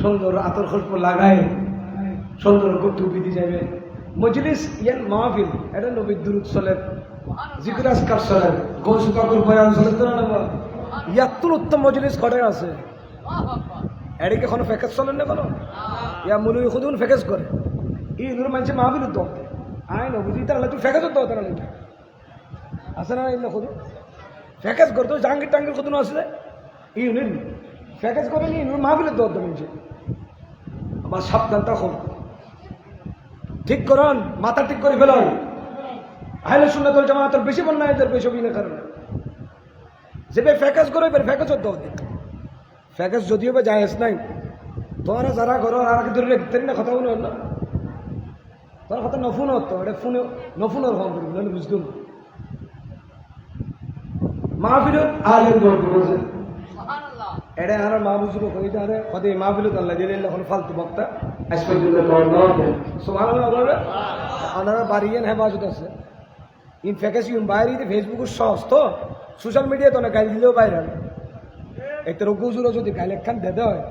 সুন্দর আতর খুশবু লাগাই সুন্দর গুটু বিধি যাবে মজলিস ইয়ান মাহফিল এটা নবী দুরূদ চলে জিকির আজকার চলে গৌসু কাকুর বয়ান চলে তো না ইয়াতুল উত্তম মজলিস ঘটে আছে এদিকে কোনো ফেকাস চলেন না কোনো ইয়া মুলুই খুদুন ফেকাস করে এই নূর মানুষের মাহফিল উদ্যোগ আয় না বুঝি তাহলে তুই ফেকাস উদ্যোগ তারা লাগবে আসে না ইল্লা খুদুন ফেকাস করতো জাহাঙ্গীর টাঙ্গির খুদুন আসলে এই নুর ফেকাস করে নি নূর মাহফিল উদ্যোগ মানুষে আবার সাবধান তখন ঠিক করুন মাথা ঠিক করে ফেলুন আহলে সুন্নাত ওয়াল জামাতের বেশি বন্যা এদের বেশি বিনা কারণে যে ফেকাস করে ফেকাস উদ্যোগ ফেকাস যদিও বা জায়েজ নাই তোরা যারা ঘর আর কি ধরে রাখতেন না কথা বলো না তোর কথা নফুন হতো এটা ফোনে নফুনের হন করি নাহলে বুঝতুম মাহফিলত আলেম গল্প বলছে এটা আর মা বুঝলো কইতে আরে কদে মাহফিলত আল্লাহ দিলে এখন ফালতু বক্তা আসফাজুল্লাহ সুবহানাল্লাহ বলে ওনারা বাড়িয়েন হেফাজত আছে ইন ফেকাস ইউন বাইরে ফেসবুকের সহজ তো সোশ্যাল মিডিয়া তো না গাইল দিলেও বাইরে এই তো রোগুজুলো যদি গাইলে একখান দেতে হয়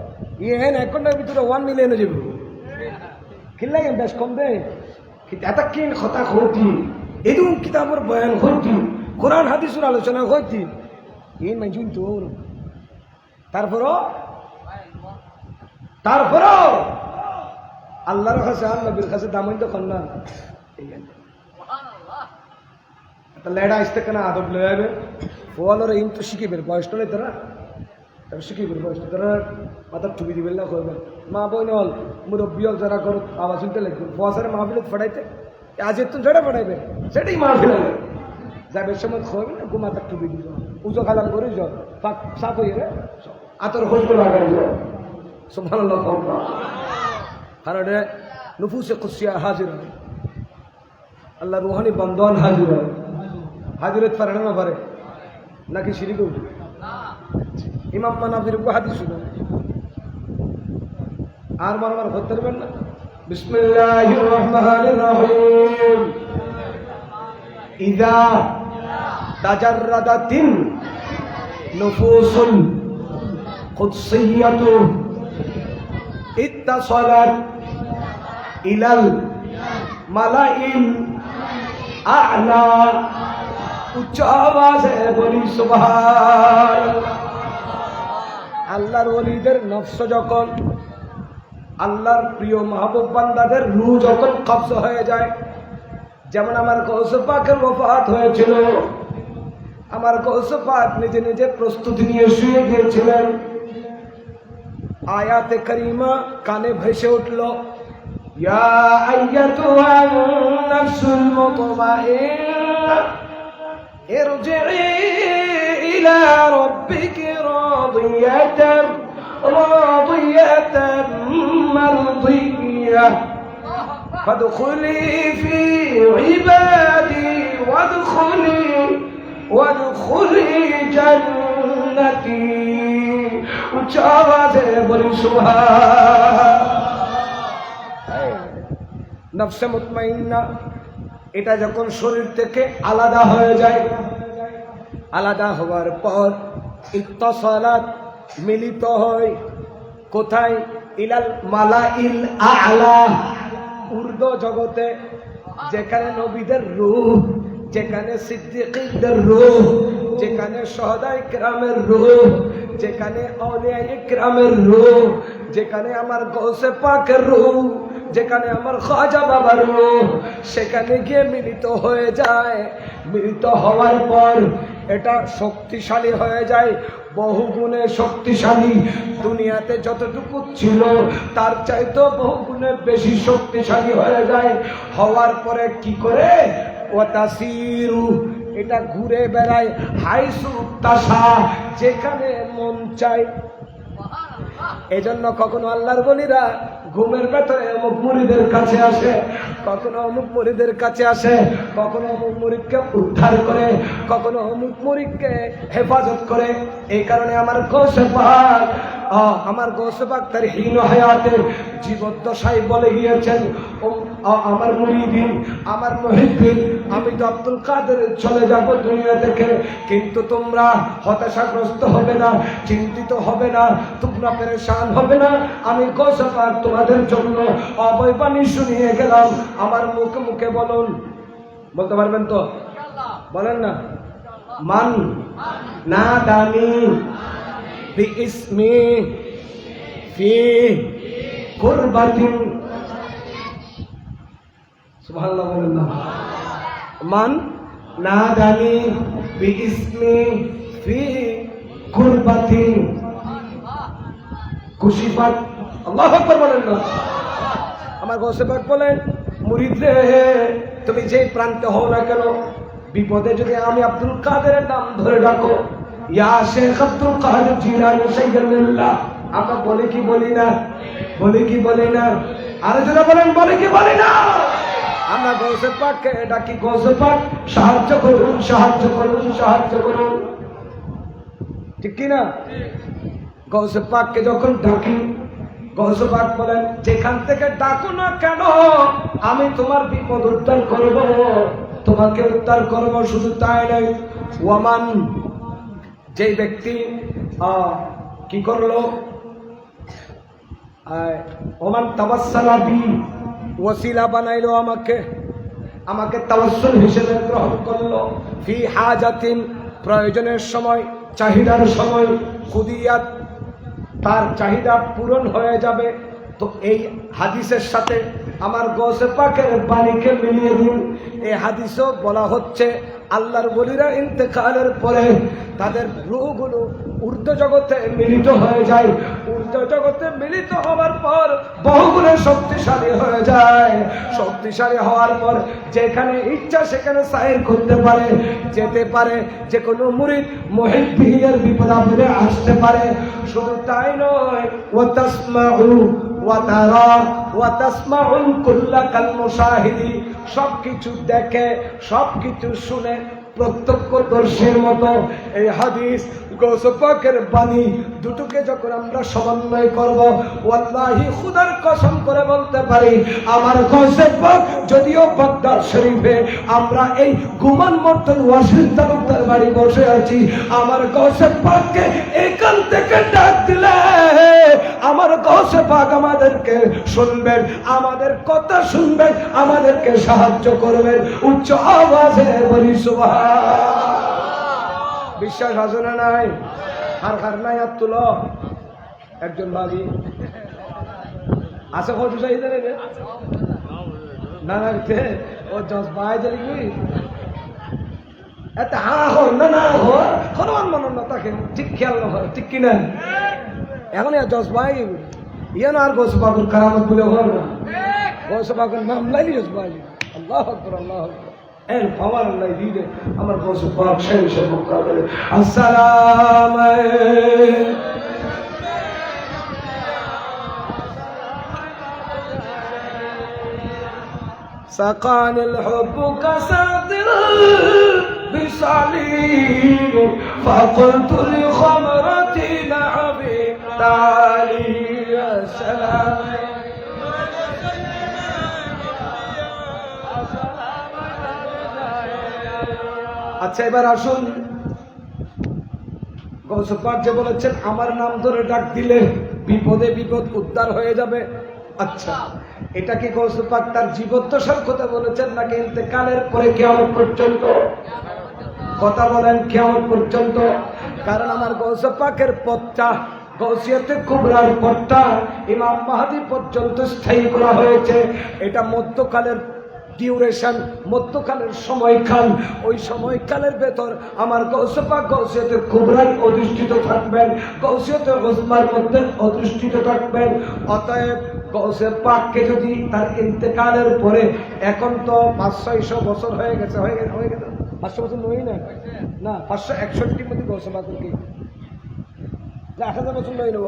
ইহেন 1 ঘন্টার ভিতরে 1 মিলিয়ন যাব কিল্লা গেম বেশ কম দে এত কিন কথা হতি এদুম কিতাবের বয়ান হতি কোরআন হাদিসের আলোচনা হতি ইন মাইজুন তো তারপরও আল্লাহর কাছে আর নবীর কাছে দামই তো কর না একটা লেডা আসতে কেন আদব লয়ে যাবে ফোয়ালোর ইন তো শিখিবের বয়সটা নেই তারা শিখিবের বয়সটা তারা মাথার টুপি দিবেন না করবেন মা বোন হল মুরব্বী হল যারা করো আওয়াজ শুনতে লাগবে ফোয়াশারে মাহফিলত ফটাইতে আজ তো যেটা ফটাইবে সেটাই মাহফিল যাবে সময় খোয়াবে না মাথার টুপি দিব উজো খালাল করে যাও সাফ হয়ে রে আতর খুশবু লাগাই যাও সুবহানাল্লাহ কারণ নুফুসে কুসিয়া হাজির হয় আল্লাহ রুহানি বন্ধন হাজির হয় হাজিরত পারে না পারে নাকি শিরিক উঠবে ইমাম মানাফির হাদিস শুনো আর বারবার করতে পারবেন না বিসমিল্লাহির রহমানির রহিম ইযা তাজাররাদাতিন নুফুসুল কুদসিয়াতু ইত্তাসালাত ইলাল মালাইল আ'লা উচ্চ আওয়াজে বলি সুবহানাল্লাহ আল্লাহর ওলিদের নফস যখন আল্লাহর প্রিয় মাহবুব বান্দাদের রূহ যখন কবজ হয়ে যায় যেমন আমার গৌস পাকের ওফাত হয়েছিল আমার গৌস পাক নিজে নিজে প্রস্তুতি নিয়ে শুয়ে গিয়েছিলেন আয়াতে কারিমা কানে ভেসে উঠল ইয়া আইয়াতুহান নাফসুল মুতমাইন্না ইরজিই ইলা রাব্বিকি রাদিয়াতান মারদিয়াহ ফাদখুলি ফি ইবাদি ওয়াদখুলি জান্নাতি উচ্চ আওয়াজে বলি সুবহান নফসে মুতমাইন্না, এটা যখন শরীর থেকে আলাদা হয়ে যায়, আলাদা হওয়ার পর ইত্তাসালাত, মিলিত হয় কোথায়? ইলাল মালাইল আ'লা, ঊর্ধ্ব জগতে, যেখানে নবীদের রূহ, যেখানে সিদ্দিকীদের রূহ, যেখানে শুহাদায়ে কেরামের রূহ, যেখানে আউলিয়ায়ে কেরামের রূহ, যেখানে আমার গৌসে পাকের রূহ, যেখানে আমার খাজা বাবার রূহ, সেখানে গিয়ে মিলিত হয়ে যায়। মিলিত হওয়ার পর এটা শক্তিশালী হয়ে যায়, বহুগুণে শক্তিশালী। দুনিয়াতে যতটুকু ছিল তার চাইতে বহুগুণে বেশি শক্তিশালী হয়ে যায়। হওয়ার পরে কি করে? ওয়াতাসিরু, এটা ঘুরে বেড়ায় হাইসু তাশা, যেখানে মন চায়। এজন্য কখনো আল্লাহর বলিরা ঘুমের ভেতরে অমুক মুরিদের কাছে আসে, কখনো অমুক মুরিদের কাছে আসে, কখনো অমুক মুরিদকে উদ্ধার করে, কখনো অমুক মুরিদকে হেফাজত করে। এই কারণে আমার গৌসে পাক, আমার গৌসে পাক তার হীন হায়াতে জীবদ্দশায় বলে গিয়েছেন, আমার মুরিদিন, আমার মুহিদ্দিন, আমি তো আব্দুল কাদের চলে যাব দুনিয়া থেকে, কিন্তু তোমরা হতাশাগ্রস্ত হবে না, চিন্তিত হবে না, তোমরা পেরেশান হবে না। আমি গৌসে পাক তোমাদের জন্য অভয় বাণী শুনিয়ে গেলাম। আমার মুখে মুখে বলুন, বলতে পারবেন তো? বলেন না। মান না দানি বিইসমি ফি কুরবাতিন, সুবহানাল্লাহ বলেন না। মান না দানি বিইসমি ফি কুরবাতিন, খুশি পাক, আল্লাহু আকবার বলেন না। আমার গৌসে পাক বলেন, মুরিদ রে, তুমি যে প্রান্তে হও না কেন, বিপদে যদি আমি আব্দুল কাদেরের নাম ধরে ডাকো, ইয়া শেখ আব্দুল কাদের জিলানী শাইখুল্লাহ, আমরা বলি কি বলি না? বলি কি বলি না? আরে যারা বলেন বলি কি বলি না? আমরা গৌসে পাককে ডাকি, গৌসে পাক সাহায্য করুন, সাহায্য করুন, সাহায্য করুন, ঠিক কি না? গৌসে পাককে যখন ডাকি, গৌসে পাক বলেন, যেখান থেকে ডাকো না কেন আমি তোমার বিপদ উদ্ধার করব, তোমাকে উদ্ধার করব। শুধু তাই নয়, ওয়ামান, যে ব্যক্তি কি করলো, ওমান তাওয়াসসালা বি, ওসিলা বানাইলো আমাকে, আমাকে তাওয়াসসুল হিসেবে গ্রহণ করলো। ফি হাজাতিন, প্রয়োজনের সময়, চাহিদার সময়, কুদিয়াত, তার চাহিদা পূরণ হয়ে যাবে। তো এই হাদিসের সাথে আমার গৌসে পাকের বাণীকে মিলিয়ে দিন। এই হাদিসও বলা হচ্ছে আল্লাহর ওলিরা ইন্তেকালের পরে তাদের রূহগুলো ঊর্ধ্ব জগতে মিলিত হয়ে যায়। ঊর্ধ্ব জগতে মিলিত হওয়ার পর বহুগুণে শক্তিশালী হয়ে যায়। শক্তিশালী হওয়ার পর যেখানে ইচ্ছা সেখানে সাইর করতে পারে, যেতে পারে। যে কোনো মুরিদ মুহিদ্দিনের বিপদ আপদে আসতে পারে। শুধু তাই নয়, ওয়া তাসমাউ ওয়া তারা ওয়া তাসমাউল কুল্লা কাল মুশাহিদি, সবকিছু দেখে, সবকিছু শুনে, প্রত্যক্ষদর্শীর মতো। এই হাদিস গৌসে পাকের বাণী দুটোকে যখন আমরা সমন্বয় করব, ওয়াল্লাহি খুদার কসম করে বলতে পারি, আমার গৌসে পাক যদিও বাগদাদ শরীফে, আমরা এই গুমান মর্তন ওয়াসিল তালুকদার বাড়ি বসে আছি, আমার গৌসে পাককে এখান থেকে ডাক দিলে আমার গৌসে পাক আমাদেরকে শুনবেন, আমাদের কথা শুনবেন, আমাদেরকে সাহায্য করবেন। উচ্চ আওয়াজে বলি সুবহান। বিশ্বাস আছে না নাই? হার নাই, হাত তুলো। একজন ভাবি আছে, কত চাহিদা নেবে না রাখতে ও দশ বাই দেখবি এত হা হো না না হো হনুমান মানন না তাকে ঠিক খেয়াল না হয়, ঠিক কিনা? এখন দশ বাই ইয়ে না আর গৌসে পাকের কারামত বলে হল না, গৌসে পাকের নাম লাইলি দশ বাই। আল্লাহ আকবার, আল্লাহ আকবার। এর পাওয়ার আল্লাহ দিলে আমার গৌসে পাক সেই সব মুকাবিলে। আসসালাম سقاني الحب كسد بصليب فقلت لخمرتي نعبي تعالي يا سلام আচ্ছা এবার আসুন, গৌস পাক যে বলেছেন আমার নাম ধরে ডাক দিলে বিপদে বিপদ উদ্ধার হয়ে যাবে। আচ্ছা এটা কি গৌস পাক তার জীবদ্দশার কথা বলেছেন নাকি ইন্তেকালের পরে কিয়ামত পর্যন্ত? কথা বলেন, কিয়ামত পর্যন্ত। কারণ আমার গৌস পাকের পথটা, গৌসিয়তে কুবরার পথটা ইমাম মাহদী পর্যন্ত স্থায়ী করা হয়েছে। এটা মধ্যকালের ডিউরেশন, মধ্যকালের সময়কাল। ওই সময়কালের ভেতর আমার গৌস পাক গৌসিয়তে কুবরায় অধিষ্ঠিত থাকবেন, গৌসিয়তে উজমার মধ্যে অধিষ্ঠিত থাকবেন। অতএব গৌসে পাককে যদি তার ইন্তেকালের পরে, এখন তো 500-600 বছর হয়ে গেছে, 500 বছর নই না 561 মধ্যে গৌসে পাকের কি 1000 বছর নই নেব,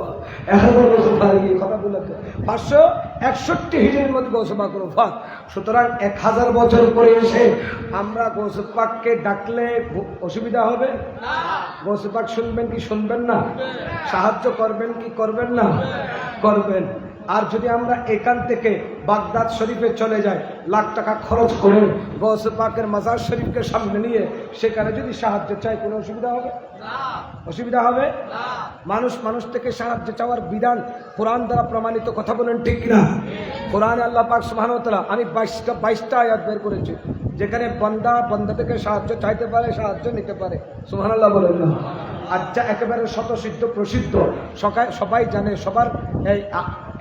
1000 বছর কথা বলে 561 হিজরির মধ্যে গৌস পাকের ওফাত। সুতরাং 1000 বছর পরে এসে আমরা গৌস পাককে ডাকলে অসুবিধা হবে না? গৌস পাক শুনবেন কি শুনবেন না? সাহায্য করবেন কি করবেন না? করবেন। আর যদি আমরা এখান থেকে বাগদাদ শরীফে চলে যাই, লাখ টাকা খরচ করে গৌস পাকের মাজার শরীফকে সামনে নিয়ে সেখানে যদি সাহায্য চাই, কোনো অসুবিধা হবে? অসুবিধা হবে? মানুষ থেকে সাহায্য চাওয়ার বিধান কোরআন দ্বারা প্রমাণিত, কথা বলেন ঠিক না? কোরআনে আল্লাহ পাক সুবহানাহু ওয়া তাআলা, আমি 22টা আয়াত বের করেছি যেখানে বান্দা থেকে সাহায্য চাইতে পারে, সাহায্য নিতে পারে। সুবহানাল্লাহ বলেন না? আচ্ছা একেবারে শতসিদ্ধ প্রসিদ্ধ, সবাই জানে, সবার এই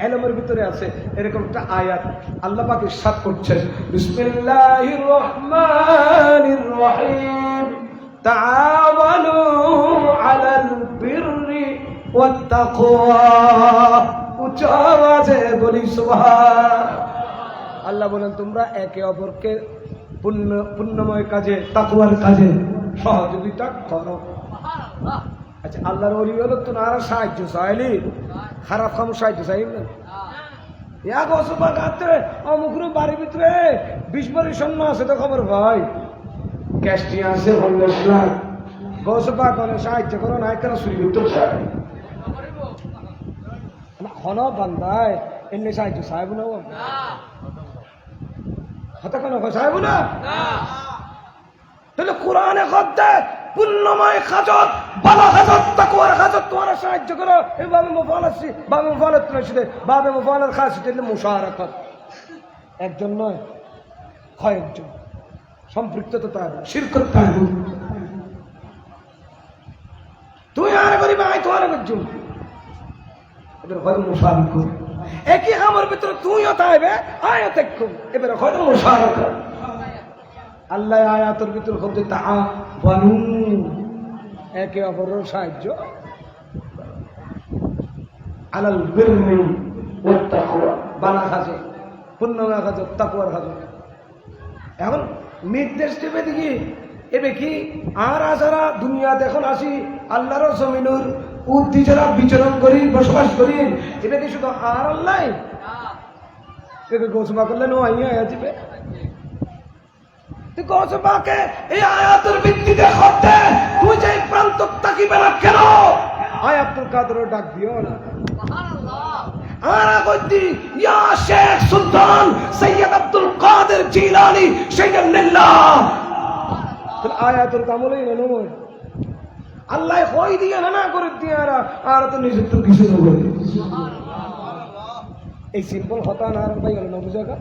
এলমের ভিতরে আছে এরকম একটা আয়াত। আল্লাহ পাক ইরশাদ করছেন, বিসমিল্লাহির রহমানির রহিম, তাআওয়ানু আলাল বিররি ওয়াত তাকওয়া। উচ্চ আওয়াজে বলি সুবহান। আল্লাহ বলেন তোমরা একে অপরকে পুণ্যময় কাজে, তাকওয়ার কাজে সহযোগিতা করো। আচ্ছা আল্লাহর ওলি হলো তো না সাহায্য চাইলি, খারাপ কাম সাহায্য চাই না। ইয়া গৌস পাক আছে অমুকর বাড়ির ভিতরে 20 ভরি স্বর্ণ আছে তো খবর ভাই, ক্যাশটি আছে 50 লাখ। গৌস পাক বলে সাহায্য করো না, কেন চুরি করতে চাই না? হন বান্দায় এমনি সাহায্য চাইব না, হতা কেন চাইব না? তাহলে কোরআনে খদ্দে পুণ্যময় খাজত, বালা খাজত, তাকওয়ার খাজত তোমার সাহায্য করো। এভাবে মুফালাসি বাবে মুফালাত রশিদে বাবে মুফালাত খাসিতে মুশারাকাত, একজন নয় কয়েকজন সম্পৃক্ততা তার শিরকত তার। তুই আর গরিব আই তো আর একজন এদের হয়তো মুশারিক একই আমার ভিতরে তুইও তাইবে আয়াত একটু এবারে হয়তো মুশারাকাত। আল্লাহ আয়াতের ভিতর হতে তাআওয়ানু, একে অপরের সাহায্য, আলাল বিররি ওয়াত তাকওয়া, বালা খাজত, পুণ্যময় খাজত, তাকওয়ার খাজত। এখন নির্দেশ দেবে দেখি এবে কি আর যারা দুনিয়াতে এখন আসি আল্লাহর জমিনের উর্দি যারা বিচরণ করি, বসবাস করি, এবে কি শুধু আর আল্লাহ এবে ঘোষণা করলে নো আইয়া যাবে। গৌস পাকে এই আয়াতের ভিত্তিতে করতে তুই যে প্রান্ত তাকিবে না কেন? আয়াতুল কাদরের ডাক দিও না। সুবহানাল্লাহ। আর কইতি ইয়া শেখ সুলতান সৈয়দ আব্দুল কাদের জিলানী শাইখাল্লাহ। সুবহানাল্লাহ। আয়াতুল কামলেই না নয়, আল্লাহ কই দিয়ে না করে দিয়ে আর তো নিজে তো কিছু না করে। সুবহানাল্লাহ। এই সিম্পল কথা না আর ভাই গেল না বুঝাকা,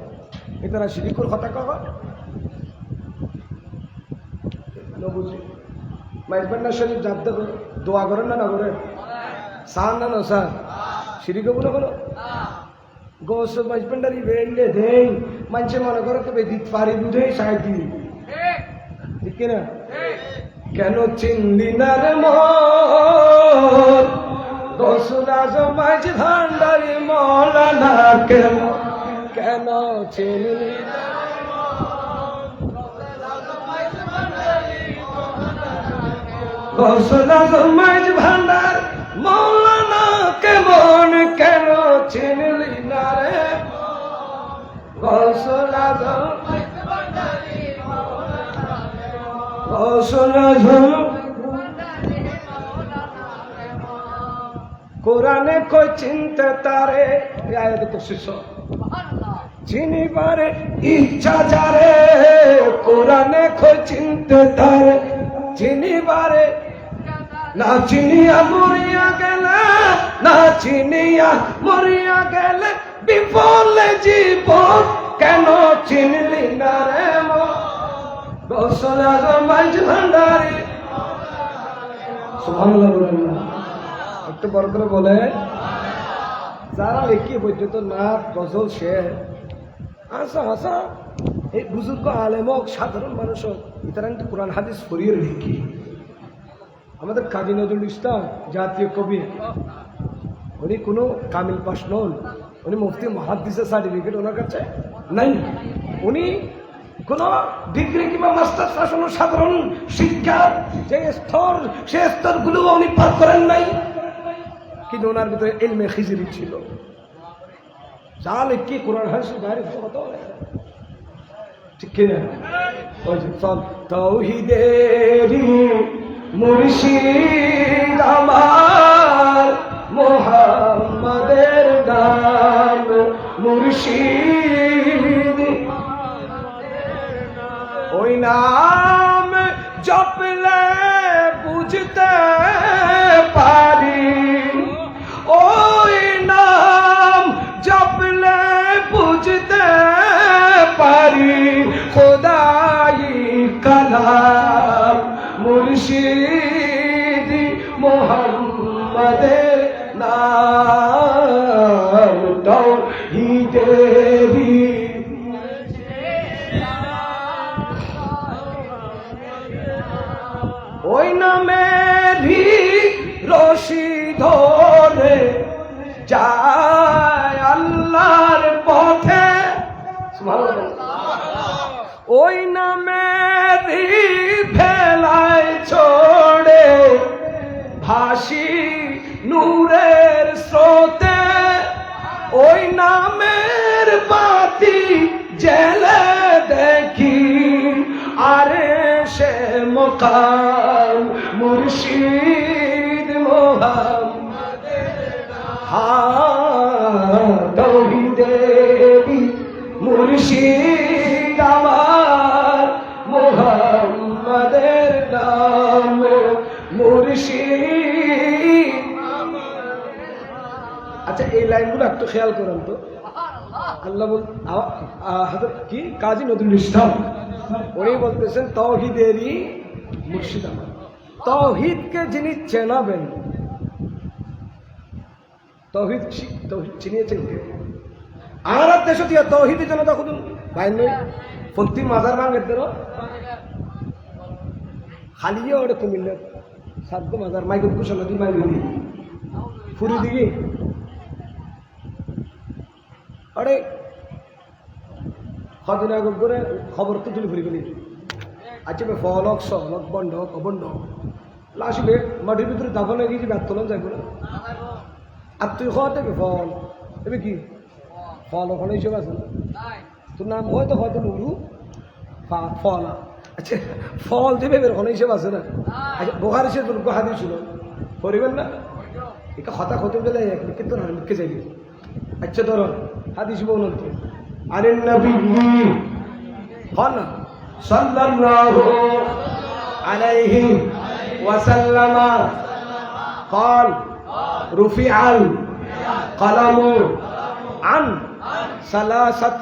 এটা শিরিকুল কথা কওয়া মাইজবান্ডার শরীফ যাতে দোয়া করেন না করেন? সার না না স্যার সিঁড়িকে বলে কোনো গোস মাইজবান্ডারি বেড়লে দেই মানুষে মনে করো তো দিত পারি বুঝে সাহায্য ঠিক কিনা? কেন চিনলি না রে মোর গোসুলা মাইজ ভান্ডারি মৌলানা, কেন চিনলি গৌসুলা মাইজ ভান্ডার মৌলানা কেমন, কেন চিনলি না রে গৌসুলা কোরআনে কই চিনতে তারে আয়াত তো শিষ্য চিনিবারে ইচ্ছা যারে, কোরআনে কই চিনতে তারে চিনিবারে না চিনিয়া মরিয়া গেলে, না চিনিয়া মরিয়া গেলে বিফলে জীবন, কেন চিনলি না রে মন গৌসুল আজম মাইজ ভান্ডারী। সুবহানাল্লাহ বলেন না, একটু বড় করে বলে। যারা লিখি পর্যন্ত নাচ গজল শের আসা আসা এই বুজুর্গ আলেমক সাধারণ মানুষ ইতারা কিন্তু কোরআন হাদিস পড়িয়ে লিখি। আমাদের কাজী নজরুল ইসলাম জাতীয় কবি, উনি কোনো কামিল পাস নন, উনি মুফতি মুহাদ্দিসের সার্টিফিকেট ওনার কাছে নাই, উনি কোন ডিগ্রি কিংবা মাস্টার্স শাসন সাধারণ শিক্ষার যে স্তর সে স্তরগুলো উনি পার করেন নাই, কিন্তু ওনার ভিতরে ইলমে খিজরি ছিল। যা লিখি কোরআন হাদিস বাইরে কথা ঠিক কিনা? ওই যে চল তাওহীদেরই মুর্শিদ আমার মুহাম্মাদের গান মুর্শিদ, ওই নাম জপলে বুঝতে পারি, ওই নাম জপলে বুঝতে পারি খোদাই কালাম মুর্শিদ মুহাম্মাদের নাম তাওহীদেরই। ওই নামেরই রশি ধরে যায় আল্লাহর পথে, ওই নামেরই ভেলায় ছড়ে ভাসি নূরের স্রোতে, ওই নামের বাতি জেলে দেখি আরে সে মুকাম মুর্শিদ মুহাম্মাদের তাওহীদেরই মুর্শিদ আমার মুহাম্মাদের নাম মুর্শিদ। আচ্ছা এই লাইনগুলো একটু খেয়াল করেন তো। আল্লাহ বল কি কাজী নজরুল ইসলাম উনি বলতেছেন তাওহীদেরই মুর্শিদ আমার। তাওহীদকে যিনি চেনাবেন, তাওহীদ চিনিয়েছেন কে? আমরা দেশ দিয়া তাওহীদের জন্য তখন বাইন নই প্রতি মাজার ভাঙের দেন খালিয়ে ওটা কুমিল্লা সাধ্য মাজার মাইকুল কুশল দি মাইল ফুরি দিকে আরে কদিন আগে করে খবর তো তুলে ফুরি গেলি। আচ্ছা ফলক সলক বন্ড অবন্ড আসবে মাটির ভিতরে দাফন হয়ে গিয়েছি ব্যাগ তোলন যাইব না। আর তুই খাওয়াতে ফল এবে কি ফল ওখানে হিসেবে আছে না, তোর নাম হয়তো নুরু ফল। আচ্ছা ফল দেবে ওখানে হিসেবে আছে না। আচ্ছা বোখার হিসেবে তোর হাদিস ছিল করিবেন না, এটা হতা হতে গেলে কিন্তু লিখে যাইবি। আচ্ছা ধরো হাদিস বলুন আরে নবী হন সাল্লাল্লাহু আলাইহি ওয়াসাল্লাম قال رفع القلم عن ثلاثة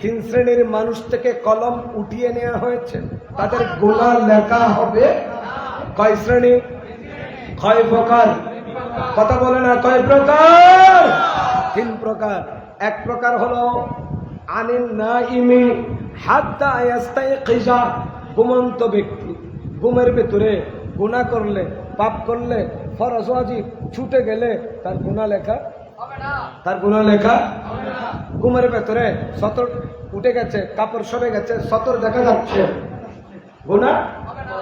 তিন শ্রেণীর মানুষ থেকে কলম উঠিয়ে নেওয়া হয়েছে, তাদের গুনাহ লেখা হবে। কয় শ্রেণী? কয় প্রকার? কথা বলে না কয় প্রকার? তিন প্রকার। এক প্রকার হলো আনিন নাইমি হাত্তা ইয়াস্তাইকিজা, ঘুমন্ত ব্যক্তি ঘুমের ভিতরে গুনাহ করলে পাপ করলে ফরজ ওয়াজিব ছুটে গেলে তার গুনাহ লেখা হবে না, তার গুনাহ লেখা হবে না। ঘুমের ভিতরে সতর উঠে গেছে, কাপড় সরে গেছে, সতর দেখা যাচ্ছে, গুনাহ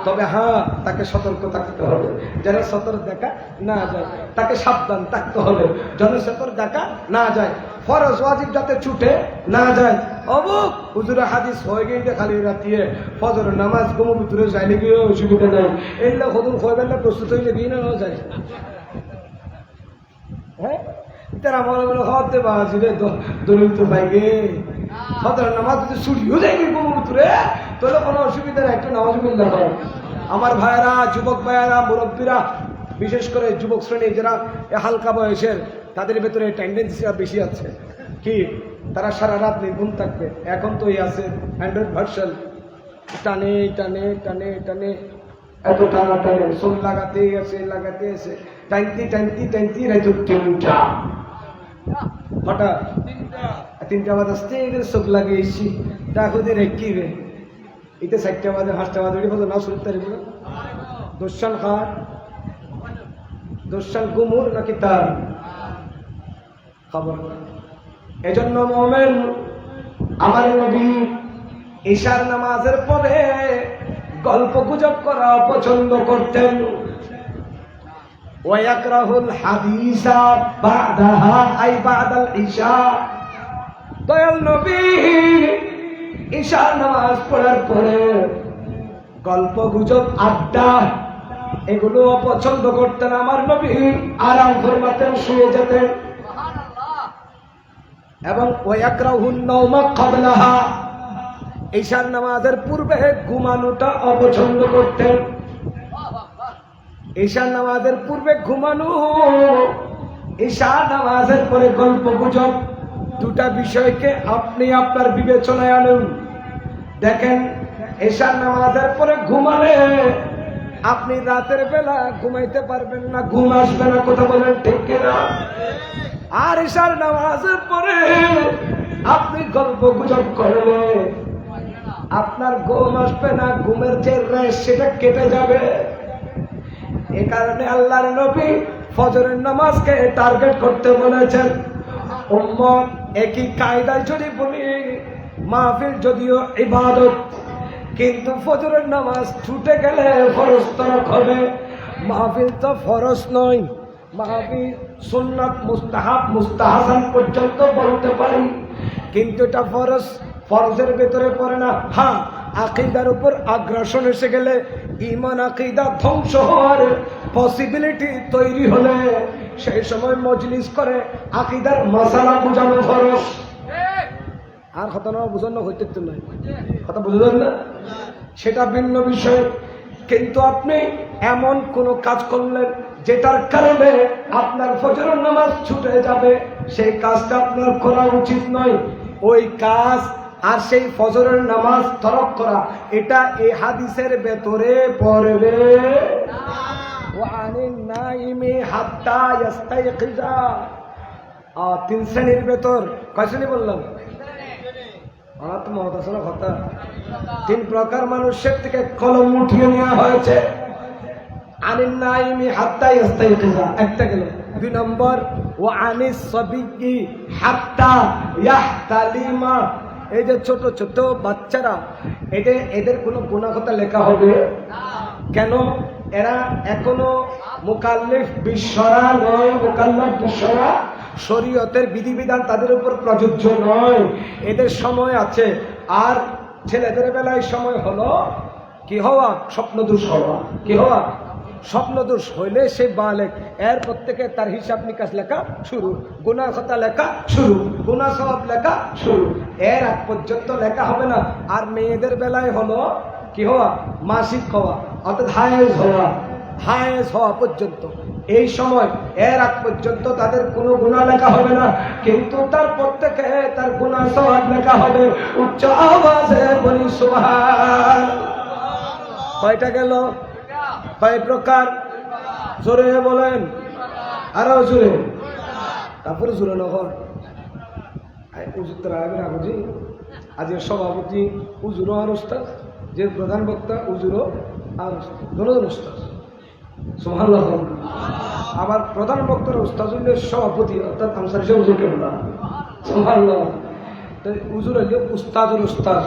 তবে হ্যাঁ তাকে সতর্ক থাকতে হবে যেন সতর দেখা না যায়, তাকে সাবধান থাকতে হবে যেন সতর দেখা না যায়, ফরজ ওয়াজিব যাতে ছুটে না যায়। অবুক হুজুরের হাদিস হয়ে গিয়ে খালি রাতিয়ে ফজর নামাজ ঘুমো ভিতরে যাইলে গিয়ে অসুবিধা নাই, এইগুলো হদুর হয়ে গেলে প্রস্তুত হইলে গিয়ে না যায়। হ্যাঁ তারা মনে মনে হতে বাজিরে দলিল তো পাইবে ফজর নামাজ যদি ছুটিও যায়নি ঘুমো ভিতরে তাহলে কোনো অসুবিধা নাই, একটা নামাজ মিললে হয়। আমার ভাইয়েরা, যুবক ভাইয়েরা, মুরব্বীরা, বিশেষ করে যুবক শ্রেণী যারা হালকা বয়সের, তাদের ভেতরে টেন্ডেন্সি বেশি আছে কি তারা সারা রাত নির্ঘুম থাকবে। এখন তো এই আছে অ্যান্ড্রয়েড ভার্সন, টানে টানে টানে টানে এত টানা টানে সোল লাগাতে আছে টাইনতি টাইনতি টাইনতি রাইত তিনটা, হঠাৎ 3টা বাজে এদের চোখ লাগিয়েছি ডাক ওদের রেখিবে এটা 4টা বাজে 5টা বাজে ওই না শুনতে পারবো না। দোষান খার দোষান গুমুর নাকি তার খবর। এজন্য মোমেন আমার নবী ঈশার নামাজের পরে গল্প গুজব করা পছন্দ করতেন। ওয়ায়াকরাহুল হাদিসা বাদাহা আই বাদাল ঈশা। দয়াল নবী ঈশার নামাজ পড়ার পরে গল্প গুজব আড্ডা এগুলো পছন্দ করতেন আমার নবী। আরাম ফরমাতেন, শুয়ে যেতেন। এবং ওয়ায়াকরাহুন নাওমা ক্বাবলাহা, ঈশার নামাজের পূর্বে ঘুমানোটা অপছন্দ করতেন। ঈশার নামাজের পূর্বে ঘুমানো, ঈশার নামাজের পরে গল্প গুজব, দুটা বিষয়কে আপনি আপনার বিবেচনায় আনুন। দেখেন, ঈশার নামাজের পরে ঘুমালে আপনি রাতের বেলা ঘুমাইতে পারবেন না, ঘুম আসবে না। কথা বলেন ঠিক কিনা? আর ঈশার নামাজের পরে আপনি গল্প গুজব করলে আপনার ঘুম আসবে না, ঘুমের যে রেশ সেটা কেটে যাবে। এ কারণে আল্লাহর নবী ফজরের নামাজকে টার্গেট করতে বলেছেন। উম্মত একই কায়দায় যদি বলি, মাহফিল যদিও ইবাদত, কিন্তু ফজরের নামাজ ছুটে গেলে ফরজ তরক হবে। মাহফিল তো ফরজ নয়, মাহফিল সুন্নাত, মুস্তাহাব, মুস্তাহাসান পর্যন্ত বলতে পারি, কিন্তু এটা ফরজ, ফরজের ভেতরে পড়ে না। হ্যাঁ, আকীদার উপর আগ্রাসন এসে গেলে, ঈমান আকীদা ধ্বংস হওয়ার পসিবিলিটি তৈরি হলে সেই সময় মজলিস করে আকীদার মাসালা বুঝানো ফরজ। আর কথা না বুঝানো হইতে তো নয়, কথা বুঝলেন না? সেটা ভিন্ন বিষয়। কিন্তু আপনি এমন কোন কাজ করলেন যেটার কারণে আপনার ফজরের নামাজ ছুটে যাবে, সেই কাজটা আপনার করা উচিত নয়। ওই কাজ আর সেই ফজরের নামাজ তরক করা, এটা এই হাদিসের ভেতরে পড়বে। ওয়ানিন নাইমি হাত্তা ইস্তাইকিজা। 3 শ্রেণীর ভেতর কয় শ্রেণী বললাম? তো মহৎ আসলে কথা 3 প্রকার মানুষের থেকে কলম উঠিয়ে নেওয়া হয়েছে। আনিন নাইমি হাত্তা ইস্তাইকিজা একটা গেল। 2 নম্বর ও আনিস সাবিয়্যি হাত্তা ইয়াহতালিমা। এই যে ছোট ছোট বাচ্চারা, এদের কোনো গুনাহ কথা লেখা হবে কেন? এরা এখনো মুকাল্লিফ বিশ্বরা নয়, মুকাল্লাফ বিশ্বরা, শরীয়তের বিধিবিধান তাদের উপর প্রযোজ্য নয়, এদের সময় আছে। আর ছেলেদের বেলায় সময় হলো কি হওয়া? স্বপ্নদোষ হওয়া। কি হওয়া? স্বপ্নদোষ হইলে সে বালেক, এর প্রত্যেকে তার হিসাব নিকাশ লেখা শুরু, গুনাহ খাতা লেখা শুরু, গুনাহ সওয়াব লেখা শুরু। এর আগ পর্যন্ত লেখা হবে না। আর মেয়েদের বেলায় হলো কি হওয়া? মাসিক হওয়া, অর্থাৎ হায়েজ হওয়া পর্যন্ত। এই সময় এর আগ পর্যন্ত তাদের কোনো গুনাহ লেখা হবে না, কিন্তু তার প্রত্যেকে তার গুনাহ সওয়াব লেখা হবে। উচ্চ আওয়াজে বলি সুবহান। কয়টা গেল? 5 প্রকার। জোরে বলেন, আরো জোরে। তারপরে জোরে নহর উজুর আগুজি আজের সভাপতি উজুরও আর উস্তাদ, যে প্রধান বক্তা উজুরও আর দোনোজন উস্তাদ। সুবহানাল্লাহ। আবার প্রধান বক্তার উস্তাদ হইলে সভাপতি, অর্থাৎ আনসার হিসেবে উজুর কেবলা। সুবহানাল্লাহ। উজুর হইলে উস্তাদের উস্তাদ।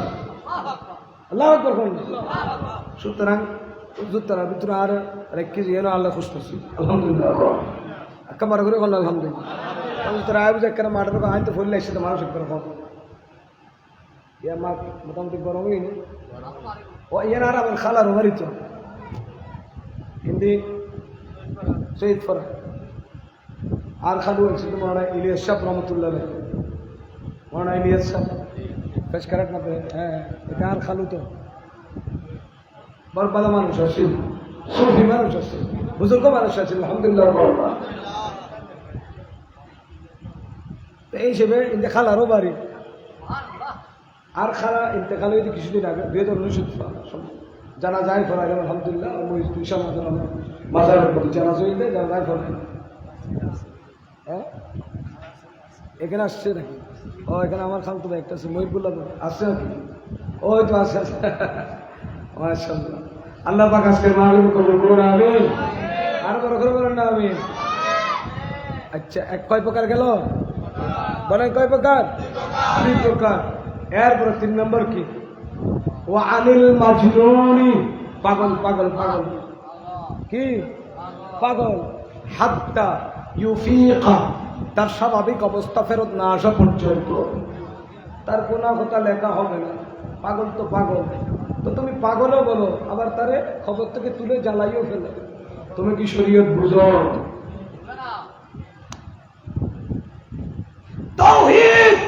আল্লাহু আকবার। সুতরাং উজুর তার ভিতরে আর রেখে যেন আল্লাহ খুশ করছি। আলহামদুলিল্লাহ। কামার করে কোন আলহামদুলিল্লাহ। তারা আইব যে কেন মাঠের আইন তো ফুললে এসে মানুষ করে কত ইয়া মা মোটামুটি গরমই নেই। ও ইয়ার আর আমার খালার বাড়ি তো হিন্দি শহীদ ফরা আর খালু হয়েছে তো মনে হয় ইলিয়াস সাহেব রহমতুল্লাহ, মনে হয় ইলিয়াস সাহেব বেশ কারেক্ট না? হ্যাঁ, এটা আর খালু তো বরবাদা মানুষ আছে, সুফি মানুষ আছে, বুজুর্গ মানুষ আছে, আলহামদুলিল্লাহ। এই হিসেবে ইন্তেকালারও বাড়ি, আর খালা ইন্তেকাল হইতে কিছুদিন আগে 2019 জানা যায় ফেরা গেল, আলহামদুলিল্লাহ। মাজারের প্রতি জানা চললে জানা যায় ফেরা। হ্যাঁ, এখানে আসছে নাকি? ও এখানে আমার খালতো ভাই একটা আছে, মহিবুল্লাহ আসছে নাকি? ওই তো আসছে, মাশাআল্লাহ। আল্লাহ পাক আজকের মাহফিল কবুল করুন, আমিন। আর বড় করে বলেন না আমিন। আচ্ছা, এক কয় প্রকার গেল বলেন? কয় প্রকার? 3 প্রকার। এরপরে 3 নম্বর কি? ওয়া আনিল মাজনুনি, পাগল পাগল পাগল। কি পাগল? হাত্তা ইউফিকা, তার স্বাভাবিক অবস্থা ফেরত না আসা পর্যন্ত তার কোনো কথা লেখা হবে না। পাগল তো পাগল, তো তুমি পাগলও বলো, আবার তারে খবর থেকে তুলে জ্বালাইও ফেলো। তুমি কি শরীয়ত বুঝো? তাওহীদ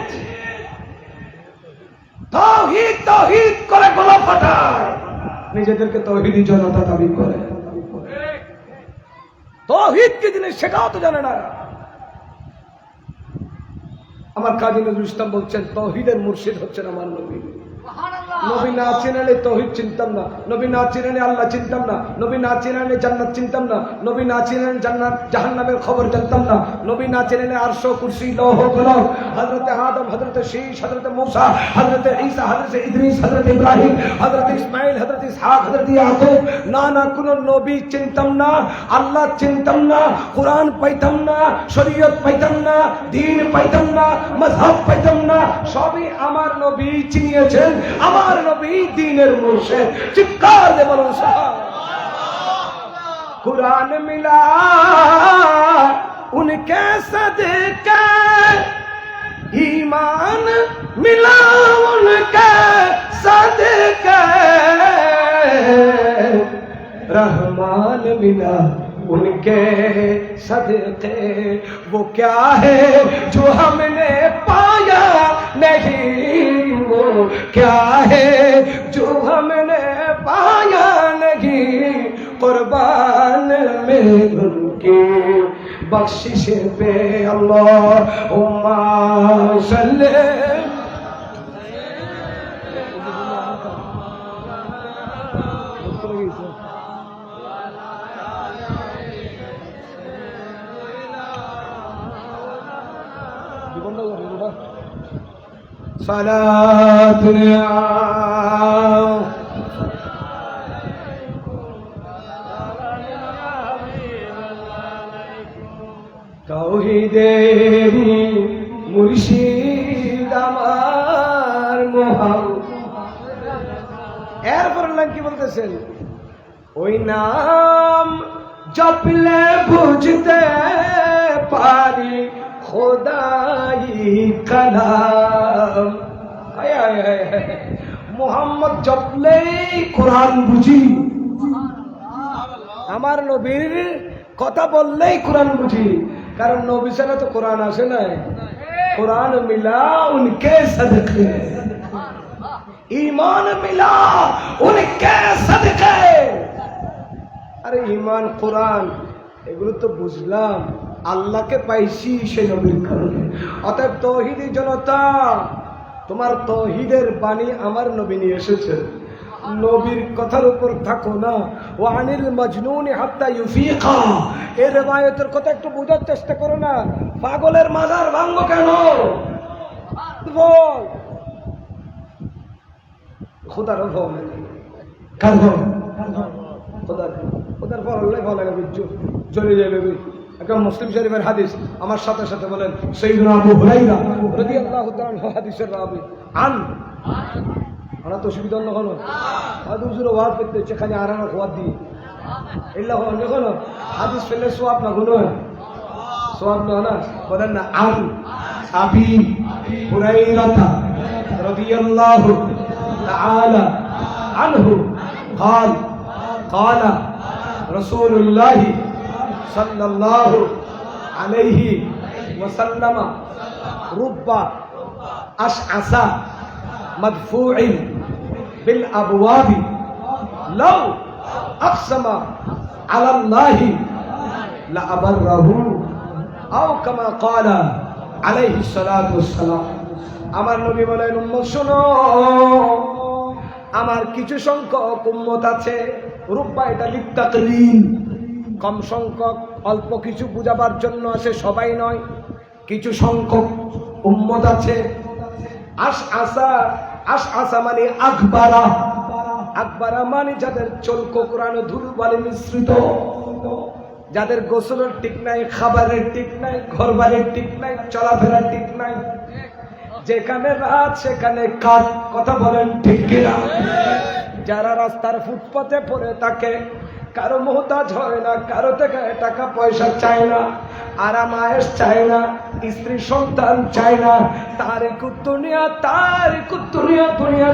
তাওহীদ তাওহীদ করে গলা ফাটায়, নিজেদেরকে তাওহীদি জনতা দাবি করে। তাওহীদ কি জিনিস সেটাও তো জানে না। আমার কাজী নজরুল ইসলাম বলছেন, তাওহীদের মুর্শিদ হচ্ছেন আমার নবী। নবী না চিনলে তাওহীদ চিনতাম না, নবী না চিনলে আল্লাহ চিনতাম না, নবী না চিনলে জান্নাত চিনতাম না, নবী না চিনলে জান্নাত জাহান্নামের খবর জানতাম না, নবী না চিনলে আরশ কুরসি লৌহ কলম, হযরতে আদম, হযরতে শীশ, হযরতে মূসা, হযরতে ঈসা, হযরতে ইদ্রিস, হযরতে ইব্রাহিম, হযরতে ইসমাঈল, হযরতে ইসহাক, হযরতে ইয়াকুব, না কোন নবী চিনতাম না, আল্লাহ চিনতাম না, কোরআন পাইতাম না, শরীয়ত পাইতাম না, দ্বীন পাইতাম না, মাযহাব পাইতাম না। সবই আমার নবী চিনিয়েছেন, আমার নবী দ্বীনের মুর্শিদ। চিৎকার দিয়ে বলুন সুবহানাল্লাহ। कुरान मिला उनके सदके, ईमान मिला उनके सदके, रहमान मिला उनके सदके। वो क्या है जो हमने पाया नहीं, वो क्या है जो हमने पाया नहीं, कुर्बान में उनकी बख्शिश पे अल्लाहुम्मा सल्ले। सलातुल्लाह তাওহীদেরি মুর্শিদ আমার মোহাম্মদ। এরপর আল্লাহ কি বলতেছেন? ওই নাম জপলে বুঝতে পারি খোদাই কালাম। মোহাম্মদ জপলেই কোরআন বুঝি, আমার নবীর কথা বললেই কোরআন বুঝি। কারণ নবী ছাড়া তো কোরআন আসে নাই। কোরআন মিলা উনকে সদকে, ঈমান মিলা উনকে সদকে। আরে ঈমান কোরআন এগুলো তো বুঝলাম, আল্লাহকে পাইছি সেই নবীর কারণে। অতএব তাওহীদি জনতা, তোমার তাওহীদের বাণী আমার নবী নিয়ে এসেছে, নবীর কথার উপর থাকো না। ওয়ানিল মাজনুনি হাত্তা ইউফিকা, এই রিওয়ায়াতের কথা একটু বোঝার চেষ্টা করো না। পাগলের মাজার ভাঙবো কেন? বল খোদার ভয়, কার ভয়? খোদার। খোদার ভয় হলে ভালো লাগে, বুঝছো? জ্বলে যাবে। একটা মুসলিম শরীফের হাদিস আমার সাথে সাথে বলেন, সাইয়্যিদুনা আবু হুরায়রা রাদিয়াল্লাহু তাআলা আনহু হাদিসের রাবি। আমরা তো সুবিধা অন্য কোনো হাদিসের ওয়াজ করতে সেখানে আরানা খোয়াদ দিই এল্লা হন যখন হাদিস ফেলে সোয়াব না গুণ সোয়াব না বলেন না। আন আবি হুরায়রা রাদিয়াল্লাহু তাআলা আনহু قال قال رسول الله صلى الله عليه وسلم رب أشعث مدفوع بالأبواب লাউ আকসামা আলাল্লাহি লা আবাররাহু আও কামা ক্বালা আলাইহিস সালাতু ওয়াসসালাম। আমার নবী বলেন, উম্মত শোনো, আমার কিছু সংখ্যক উম্মত আছে, রুব্বা এটা লিতাকলিল, কম সংখ্যক, অল্প কিছু বুঝাবার জন্য আছে, সবাই নয়। কিছু সংখ্যক উম্মত আছে, আশআসা মানে আকবারা, আকবারা মানে যাদের চুল কোকড়ানো ধুলো বালি মিশ্রিত, যাদের গোসলের ঠিক নাই, খাবারের ঠিক নাই, ঘরবাড়ির ঠিক নাই, চলাফেরার ঠিক নাই, যেখানে রাত সেখানে কাঠ, কথা বলেন ঠিক কিনা? যারা রাস্তার ফুটপাতে পড়ে থাকে, কারো মোহতাজ হয় না, কারো থেকে টাকা পয়সা চায় না, আরাম আয়েশ চায় না, স্ত্রী সন্তান চায় না, দুনিয়া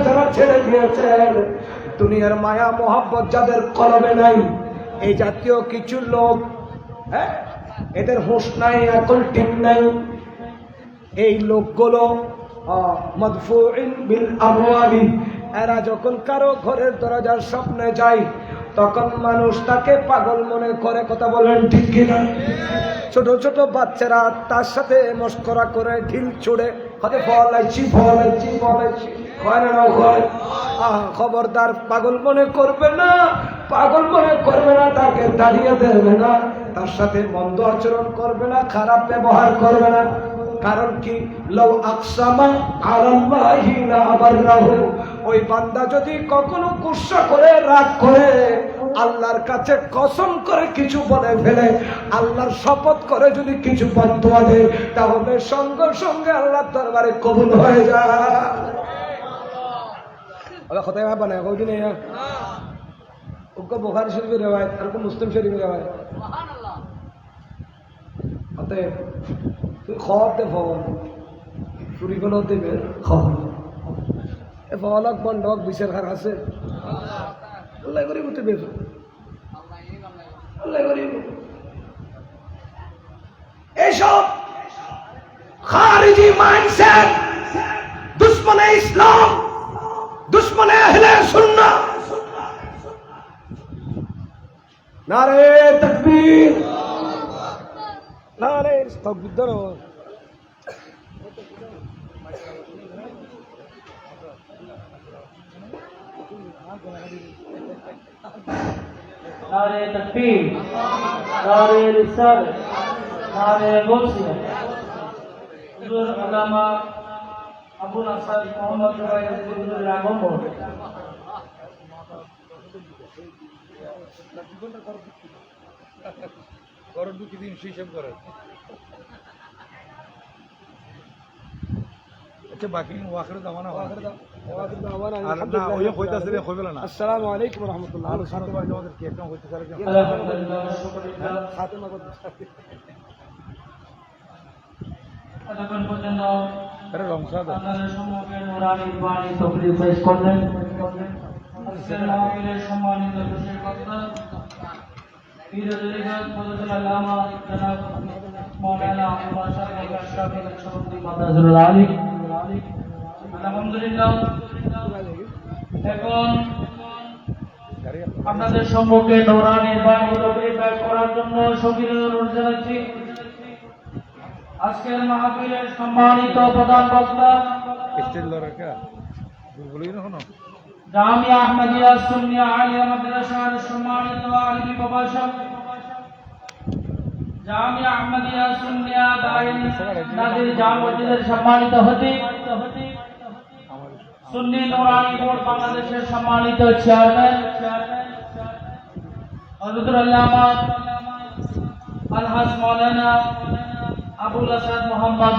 যারা ছেড়ে দিয়েছেন, দুনিয়ার মায়া মোহাব্বত যাদের কলবে নাই, এই জাতীয় কিছু লোক, হ্যাঁ, এদের হুঁশ নাই, আকল ঠিক নাই। এই লোকগুলো মাদফুইন বিল আমওয়ালি, এরা যখন কারো ঘরের দরজার সামনে যায়, তখন মানুষ তাকে পাগল মনে করে, কথা বলেন ঠিক কিনা? ছোট ছোট বাচ্চারা তার সাথে মস্করা করে, ঢিল ছুড়ে, খবরদার, পাগল মনে করবে না, পাগল মনে করবে না, তাকে দাঁড়িয়ে দেবে না, তার সাথে মন্দ আচরণ করবে না, খারাপ ব্যবহার করবে না। কারণ কি? লাউ আকসামা আলাল্লাহি লা আবাররাহু, ওই বান্দা যদি কখনো গুসা করে, রাগ করে, আল্লাহর কাছে কসম করে কিছু বলে ফেলে, আল্লাহর শপথ করে যদি কিছু বদদুয়া দেয়, তাহলে সঙ্গে সঙ্গে আল্লাহর দরবারে কবুল হয়ে যায়। আল্লাহ কথাই ভাবা না, কই দিন না ওকে বুখারী শরীফের riwayat আর কো মুসলিম শরীফের riwayat। সুবহানাল্লাহ। অতএব তুই খবরতে ফল চুরি করে দেবে, খবর এ ফলক বন্ধক বিচার হার আছে, আল্লাহ করিব তো বের, আল্লাহ করিব। এইসব খারিজি মাইন্ডসেট, দুশ্মনে ইসলাম, দুশ্মনে আহলে সুন্নাহ। নারে তাকবীর, নারে তাকবীর। ধরো नारे तकबीर, नारे रिसालत, नारे गौसिया। हुजूर আল্লামা আবুল হাসান মোহাম্মদ জুবাইর হুজুরের আগমন। করণ কি দিন হিসাব করে, আচ্ছা বাকি ওয়াখের জামানা হয় আর না ওই কইতাছে রে কইবেলা না। আসসালামু আলাইকুম ওয়া রাহমাতুল্লাহ। আর সাথে আমাদের কি একটা হইতে পারে কি? আলহামদুলিল্লাহ, শুকরিয়া। খাতেমা করতে এতক্ষণ পর্যন্ত আরে রমসাদ আপনাদের সম্মুখে নুরানি বাণী তকরির পেশ করলেন। আজকের মাহফিলের সম্মানিত বিশেষ বক্তা পীর-ই-রিজাত ফজলুল আল্লামা জনাব মাওলানা আবুল বাশার আশরাফি সভাপতি মাদ্রাসাতুল আলী। আলহামদুলিল্লাহ, এখন আপনাদের সম্মুখে নুরানি বাণী তকরির পেশ করার জন্য সবিনয় অনুরোধ জানাচ্ছি আজকের মাহফিলের সম্মানিত প্রধান বক্তা স্টিল লড়কা দুর্বলই না হনো জামিয়া আহমদিয়া সুন্নিয়া আলিয়া মাদ্রাসার সম্মানিত আলিম প্রভাষক, জামিয়া আহমদিয়া সুন্নিয়া দাইন নাজির জামে মসজিদের সম্মানিত খতিব, সুন্নি নুরানি বোর্ড বাংলাদেশের সম্মানিত চেয়ারম্যান হযরতুল আল্লামা আলহাজ মাওলানা আবুল আসাদ মোহাম্মদ